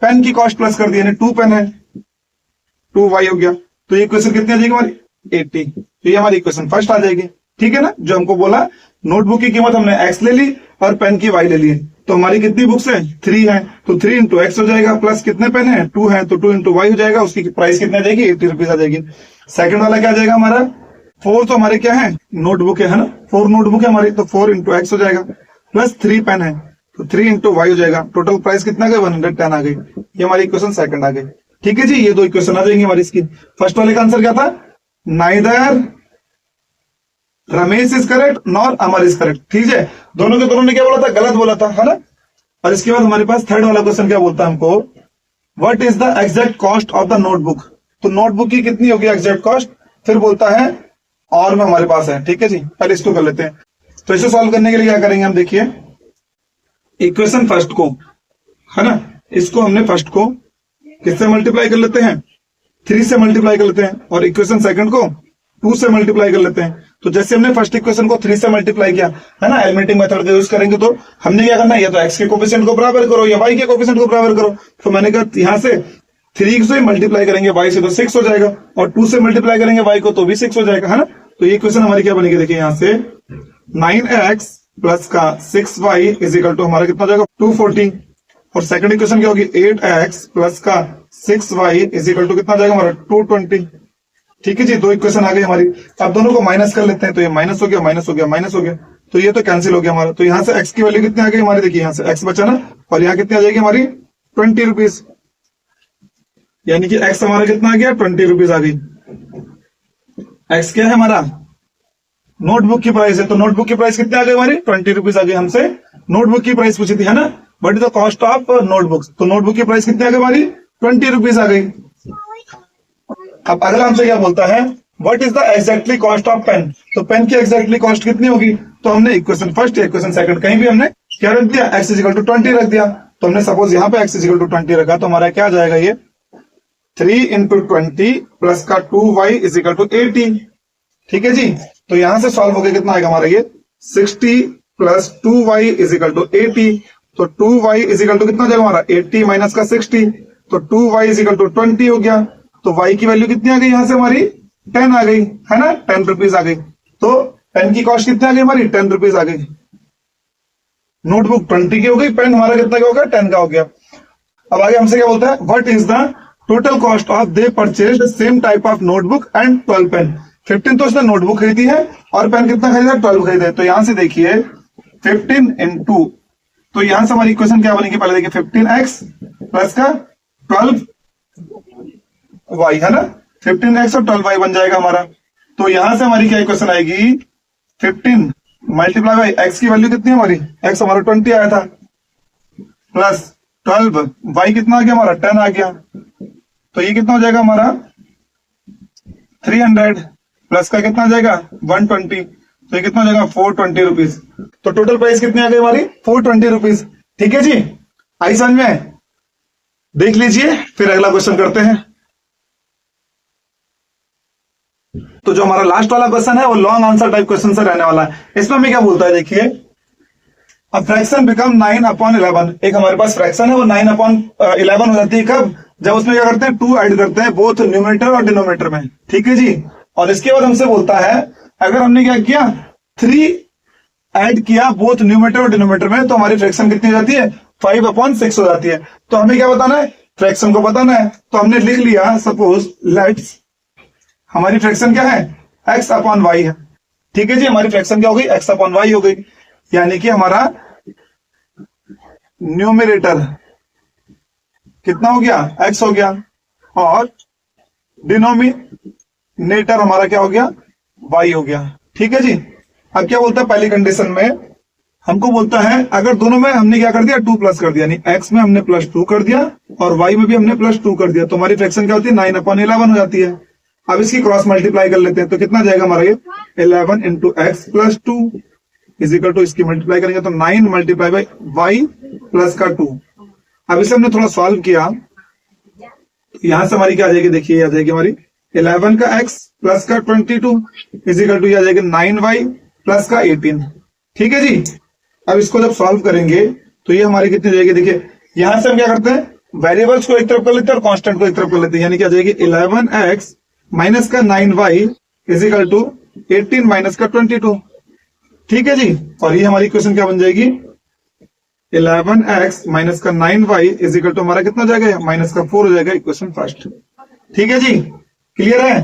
पेन की कॉस्ट प्लस कर दी, यानी 2 पेन है 2 वाई हो गया, तो ये इक्वेशन कितनी आ जाएगी हमारी 80, तो ये हमारी इक्वेशन फर्स्ट आ जाएगी, ठीक है ना। जो हमको बोला नोटबुक की कीमत हमने एक्स ले ली और पेन की वाई ले ली, तो हमारी कितनी बुक्स है 3 है, तो 3 इंटू एक्स हो जाएगा, प्लस कितने पेन है 2 है, तो 2 इंटू वाई हो जाएगा, उसकी प्राइस कितनी आ जाएगी 80 रुपीज आ जाएगी। सेकंड वाला क्या आ जाएगा हमारा 4, तो हमारे क्या है नोटबुक है ना, 4 नोटबुक है हमारी, तो 4 इंटू एक्स हो जाएगा, प्लस 3 पेन है तो 3 इंटू वाई हो जाएगा, टोटल प्राइस कितना आ गया 110 आ गई, ये हमारी इक्वेशन सेकंड आ गई, ठीक है जी। ये 2 इक्वेशन आ जाएंगे हमारी इसकी। फर्स्ट वाले का आंसर क्या था, neither Ramesh is correct nor Amar is correct, ठीक है, दोनों के दोनों ने क्या बोला था गलत बोला था, है ना। और इसके बाद हमारे पास थर्ड वाला क्वेश्चन क्या बोलता है हमको, what is the exact cost of the notebook, तो नोटबुक की कितनी होगी एग्जैक्ट कॉस्ट, फिर बोलता है और में हमारे पास है, ठीक है जी। पहले इसको कर लेते हैं, तो इसे सॉल्व करने के लिए क्या करेंगे हम, देखिए इक्वेशन फर्स्ट को, है ना, इसको हमने फर्स्ट को किससे मल्टीप्लाई कर लेते हैं 3 से मल्टीप्लाई कर लेते हैं, और इक्वेशन सेकंड को 2 से मल्टीप्लाई कर लेते हैं। तो जैसे हमने फर्स्ट इक्वेशन को 3 से मल्टीप्लाई किया, है ना, एलिमिनेटिंग मेथड यूज करेंगे, तो हमने क्या करना है, या तो एक्स के कोफिशिएंट को बराबर करो या वाई के कोफिशिएंट को बराबर करो, तो मैंने कहा यहां से 3 से मल्टीप्लाई करेंगे वाई से तो 6 हो जाएगा, और 2 से मल्टीप्लाई करेंगे वाई को तो भी 6 हो जाएगा, है ना। तो ये इक्वेशन हमारी क्या बनेगी, देखिए यहाँ से 9x प्लस का 6y इज इक्वल टू हमारा कितना हो जाएगा 240, और सेकंड इक्वेशन क्या होगी 8x प्लस का 6y इज इक्वल टू कितना आ जाएगा हमारा 220, ठीक है जी। 2 इक्वेशन आ गई हमारी। अब दोनों को माइनस कर लेते हैं, तो ये माइनस हो गया माइनस हो गया माइनस हो गया, तो ये तो कैंसिल हो गया हमारा। तो यहाँ से x की वैल्यू कितनी आ गई हमारी, देखिए यहाँ से x बचा ना, और यहाँ कितनी आ जाएगी हमारी 20 रुपीज, यानी कि x हमारा कितना आ गया 20 रुपीज आ गई। x क्या है हमारा नोटबुक की प्राइस है, तो नोटबुक की प्राइस कितनी आ गई हमारी 20 रुपीज आ गई। हमसे नोटबुक की प्राइस पूछी थी, है ना, what is the cost of notebooks, तो नोटबुक की प्राइस कितनी आ गई हमारी 20 रुपीज आ गई। अब अगला हमसे क्या बोलता है, what is the exactly cost of pen, तो पेन की एग्जैक्टली कॉस्ट कितनी होगी, तो हमने इक्वेशन फर्स्ट या इक्वेशन सेकंड कहीं भी हमने क्या रख दिया x इज इक्वल टू 20 रख दिया, तो हमने सपोज यहाँ पे x इज इक्वल टू 20 रखा, तो हमारा क्या आ जाएगा ये 3 इंटू 20 प्लस का 2y इज इक्वल टू 80, ठीक है जी। तो यहां से सॉल्व होकर कितना आएगा हमारा ये 60 plus 2y is equal to 80, तो 2y इज इक्वल टू कितना हो जाएगा हमारा 80 माइनस का 60, तो 2y इज इक्वल टू 20 हो गया। तो y की वैल्यू कितनी आ गई यहाँ से हमारी 10 आ गई, है ना, 10 रुपीज आ गई। तो पेन की कॉस्ट कितनी आ गई हमारी 10 रुपीज आ गई। नोटबुक 20 की हो गई, पेन हमारा कितना का हो गया 10 का हो गया। अब आगे हमसे क्या बोलता है, what is the total cost of they purchased same type of notebook and 12 pen, 15 तो उसने नोटबुक खरीदी है और पेन कितना खरीदा, 12 खरीदे। तो यहां से देखिए 15 इंटू, तो यहां से हमारी इक्वेशन क्या बनेगी, पहले देखिए 15x प्लस का 12y है ना, 15x और 12y बन जाएगा हमारा। तो यहां से हमारी क्या इक्वेशन आएगी, 15 मल्टीप्लाई बाई x की वैल्यू कितनी है हमारी, x हमारा 20 आया था, प्लस 12 y कितना आ गया हमारा 10 आ गया। तो ये कितना हो जाएगा हमारा 300 प्लस का कितना आ जाएगा 120, तो ये कितना हो जाएगा 420 रुपीज। तो टोटल प्राइस कितनी आ गई हमारी 420 रुपीज। ठीक है जी, आई समझ में, देख लीजिए फिर अगला क्वेश्चन करते हैं। तो जो हमारा लास्ट वाला क्वेश्चन है वो लॉन्ग आंसर टाइप क्वेश्चन से रहने वाला है। इसमें हमें क्या बोलता है, देखिए अब फ्रैक्शन बिकम 9/11। एक हमारे पास फ्रैक्शन है वो 9/11 हो जाती है कब, जब उसमें क्या करते हैं 2 ऐड करते हैं बोथ न्यूमरेटर और डिनोमिनेटर में। ठीक है जी, और इसके बाद हमसे बोलता है अगर हमने क्या किया 3 ऐड किया बोथ न्यूमरेटर और डिनोमिनेटर में, तो हमारी फ्रैक्शन कितनी हो जाती है 5/6 हो जाती है। तो हमें क्या बताना है, फ्रैक्शन को बताना है। तो हमने लिख लिया सपोज लेट्स, हमारी फ्रैक्शन क्या है x/y है। ठीक है जी, हमारी फ्रैक्शन क्या हो गई x/y हो गई, यानी कि हमारा न्यूमरेटर कितना हो गया x हो गया और डिनोमिनेटर हमारा क्या हो गया y हो गया। ठीक है जी, अब क्या बोलता है पहली कंडीशन में हमको बोलता है अगर दोनों में हमने क्या कर दिया 2 प्लस कर दिया, यानी x में हमने +2 कर दिया और y में भी हमने +2 कर दिया, तो हमारी फ्रैक्शन क्या होती है 9/11 हो जाती है। अब इसकी क्रॉस मल्टीप्लाई कर लेते हैं, तो कितना जाएगा हमारा ये 11 into x plus 2 is equal to, इसकी मल्टीप्लाई करेंगे तो 9 मल्टीप्लाई बाई वाई प्लस का 2। अब इसे हमने थोड़ा सॉल्व किया, यहां से हमारी क्या आ जाएगी, देखिए आ जाएगी हमारी 11 का x प्लस का 22 इज इक्वल टू आ जाएगी 9y प्लस का 18। ठीक है जी, अब इसको जब सॉल्व करेंगे तो ये हमारी कितनी जाएगी, देखिए यहां से हम क्या करते हैं वेरिएबल्स को एक तरफ कर लेते हैं और कांस्टेंट को एक तरफ कर लेते हैं, यानी क्या जाएगी 11x माइनस का 9y is equal to 18 minus का 22। ठीक है जी, और ये हमारी इक्वेशन क्या बन जाएगी 11x माइनस का 9y इज इक्वल टू हमारा कितना हो जाएगा माइनस का 4 हो जाएगा, इक्वेशन फर्स्ट। ठीक है जी, क्लियर है।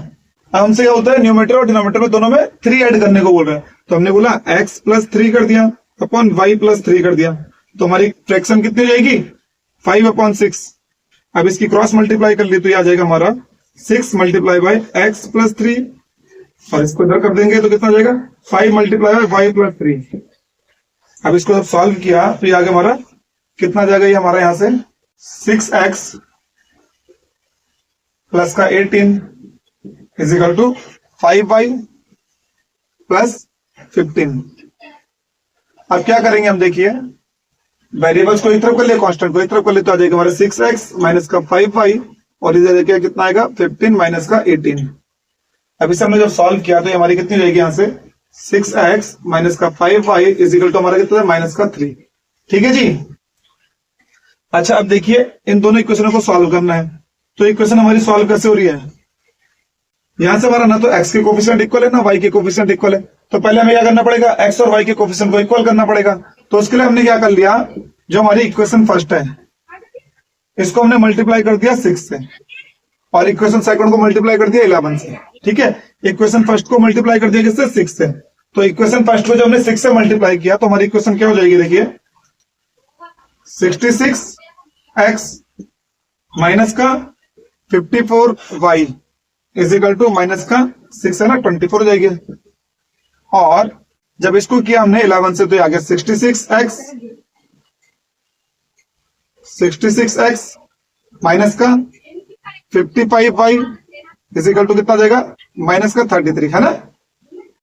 अब हमसे क्या होता है न्यूमरेटर और डिनोमिनेटर में दोनों में 3 ऐड करने को बोल रहे हैं, तो हमने बोला x प्लस 3 कर दिया अपॉन y प्लस 3 कर दिया, तो हमारी फ्रैक्शन कितनी हो जाएगी 5/6। अब इसकी क्रॉस मल्टीप्लाई कर ली तो ये आ जाएगा हमारा 6 मल्टीप्लाई बाई x प्लस 3 और इसको इधर कर देंगे तो कितना हो जाएगा 5 मल्टीप्लाई बाई y प्लस 3। अब इसको जब सॉल्व किया तो ये आगे हमारा कितना जाएगा, ये हमारा यहां से 6x प्लस का 18 is equal to 5y plus 15। अब क्या करेंगे हम, देखिए वेरिएबल्स को एक तरफ कर लिया कांस्टेंट को एक तरफ कर लिया, तो आ जाएगा हमारे 6x माइनस का 5y और इधर कितना आएगा 15 माइनस का 18। अब इसे हमने जब सॉल्व किया तो ये हमारी कितनी जाएगी यहां से 6x माइनस का 5y इज इक्वल टू हमारा कितना है माइनस का 3। ठीक है जी, अच्छा अब देखिए इन दोनों इक्वेशनों को सॉल्व करना है, तो इक्वेशन हमारी सॉल्व कैसे हो रही है, यहां से हमारा ना तो x के कोफिशिएंट इक्वल है ना y के कोफिशिएंट इक्वल है, तो पहले हमें क्या करना पड़ेगा x और y के कोफिशिएंट को इक्वल करना पड़ेगा। तो उसके लिए हमने क्या कर लिया, जो हमारी इक्वेशन फर्स्ट है इसको हमने मल्टीप्लाई कर दिया 6 से और इक्वेशन सेकंड को मल्टीप्लाई कर दिया 11 से। ठीक है, इक्वेशन फर्स्ट को मल्टीप्लाई कर दिया किससे 6 से, तो इक्वेशन फर्स्ट को जब हमने 6 से मल्टीप्लाई किया तो हमारी इक्वेशन क्या हो जाएगी, देखिए 66x माइनस का 54y is equal to minus का 6 है ना 24 हो जाएगी। और जब इसको किया हमने 11 से तो ये आ गया 66x माइनस का 55y इज इक्वल टू कितना जाएगा माइनस का 33 है ना।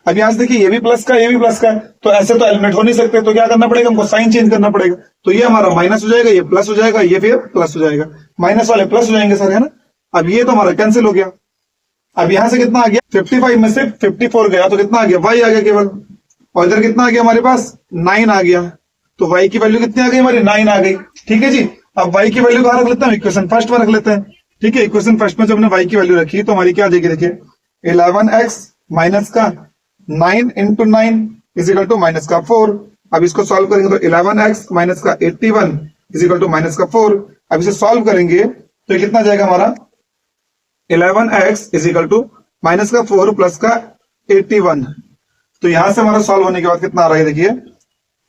अब यहां से देखिए ये भी प्लस का ये भी प्लस का है, तो ऐसे तो एलिमिनेट हो नहीं सकते, तो क्या करना पड़ेगा हमको साइन चेंज करना पड़ेगा, तो ये हमारा माइनस हो जाएगा ये प्लस हो जाएगा ये फिर प्लस हो जाएगा, माइनस वाले प्लस हो जाएंगे सर है ना। अब ये तो हमारा कैंसिल हो गया, अब यहां से कितना आ गया 55 में से 54 गया तो कितना आ गया y आ गया केवल, और इधर कितना आ गया हमारे पास 9 आ गया, तो y की वैल्यू कितनी आ गई हमारी 9 आ गई। ठीक है जी, अब y की वैल्यू कहां रख लेते हैं, इक्वेशन फर्स्ट में रख लेते हैं। ठीक है, इक्वेशन फर्स्ट में जब हमने y की वैल्यू रखी तो हमारी क्या आ जाएगी, देखिए 11x माइनस का 9 into 9 is equal to minus का 4। अब इसको सॉल्व करेंगे तो 11x माइनस का 81 इज इक्वल टू माइनस का 4। अब इसे सॉल्व करेंगे तो कितना जाएगा हमारा 11x is equal to minus का 4 प्लस का 81। तो यहां से हमारा सॉल्व होने के बाद कितना आ रहा है देखिए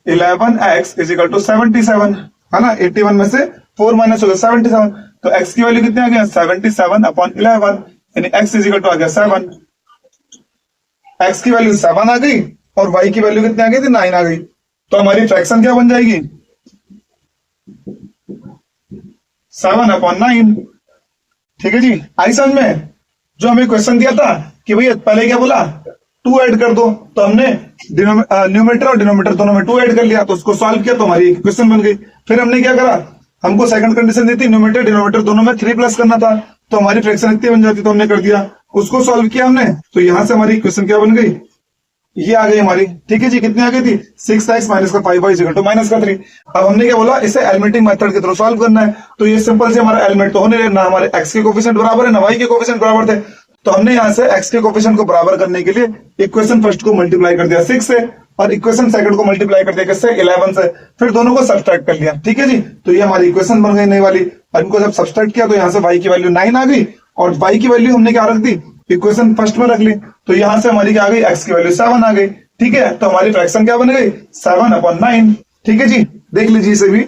11x इज इक्वल टू 77 है ना। 81 में से 4 माइनस हो गया 77, तो x की वैल्यू कितनी आ गया 77 अपॉन 11 यानी x इज इक्वल टू आ गया 7। x की वैल्यू 7 आ गई और y की वैल्यू कितनी आ गई थी 9 आ गई। तो हमारी फ्रैक्शन क्या बन जाएगी 7 अपॉन 9। ठीक है जी, आई समझ में। जो हमें क्वेश्चन दिया था कि भैया पहले क्या बोला 2 ऐड कर दो, तो हमने न्यूमेटर और डिनोमिनेटर दोनों में 2 ऐड कर लिया, तो उसको सॉल्व किया तो हमारी क्वेश्चन बन गई। फिर हमने क्या करा, हमको सेकंड कंडीशन दी थी न्यूमेटर डिनोमिनेटर दोनों में 3 प्लस करना था, तो हमारी फ्रैक्शन इतनी बन जाती, तो हमने कर दिया, उसको सॉल्व किया हमने, तो यहां से हमारी क्वेश्चन क्या बन गई, ये आ गई हमारी। ठीक है जी, कितनी आ गई थी 6x माइनस का 5y इक्वल टू माइनस का 3। अब हमने क्या बोला, इसे एलिमेंटिंग मेथड के थ्रू सॉल्व करना है, तो ये सिंपल से हमारा एलिमेंट तो होने रहे, ना हमारे x के कोफिशिएंट बराबर है ना y के कोफिशिएंट बराबर थे, तो हमने यहां से x के कोफिशिएंट को बराबर करने के लिए इक्वेशन फर्स्ट को मल्टीप्लाई कर दिया 6 से और इक्वेशन सेकंड को मल्टीप्लाई कर दिया किससे 11 से, फिर दोनों को सब्सट्रैक्ट कर लिया। ठीक है जी, तो ये हमारी इक्वेशन बन गई नई वाली। और इनको जब सब्सट्रैक्ट किया तो यहां से y की वैल्यू 9 आ गई और y की वैल्यू हमने क्या रख दी, इक्वेशन फर्स्ट में रख ली, तो यहां से हमारी क्या आ गई, x की वैल्यू 7 आ गई। ठीक है, तो हमारी फ्रैक्शन क्या बन गई 7 अपॉन 9। ठीक है जी, देख लीजिए इसे भी।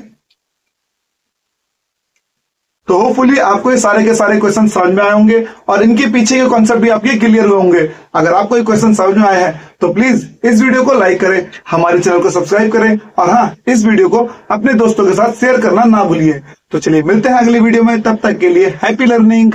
तो होपफुली आपको ये सारे के सारे क्वेश्चन समझ में आए होंगे और इनके पीछे के कॉन्सेप्ट भी आपके क्लियर हुए होंगे। अगर आपको ये क्वेश्चन समझ में आए हैं तो प्लीज इस वीडियो को लाइक करें, हमारे चैनल को सब्सक्राइब करें और हाँ, इस वीडियो को अपने दोस्तों के साथ शेयर करना ना भूलिए। तो चलिए मिलते हैं अगली वीडियो में, तब तक के लिए हैप्पी लर्निंग।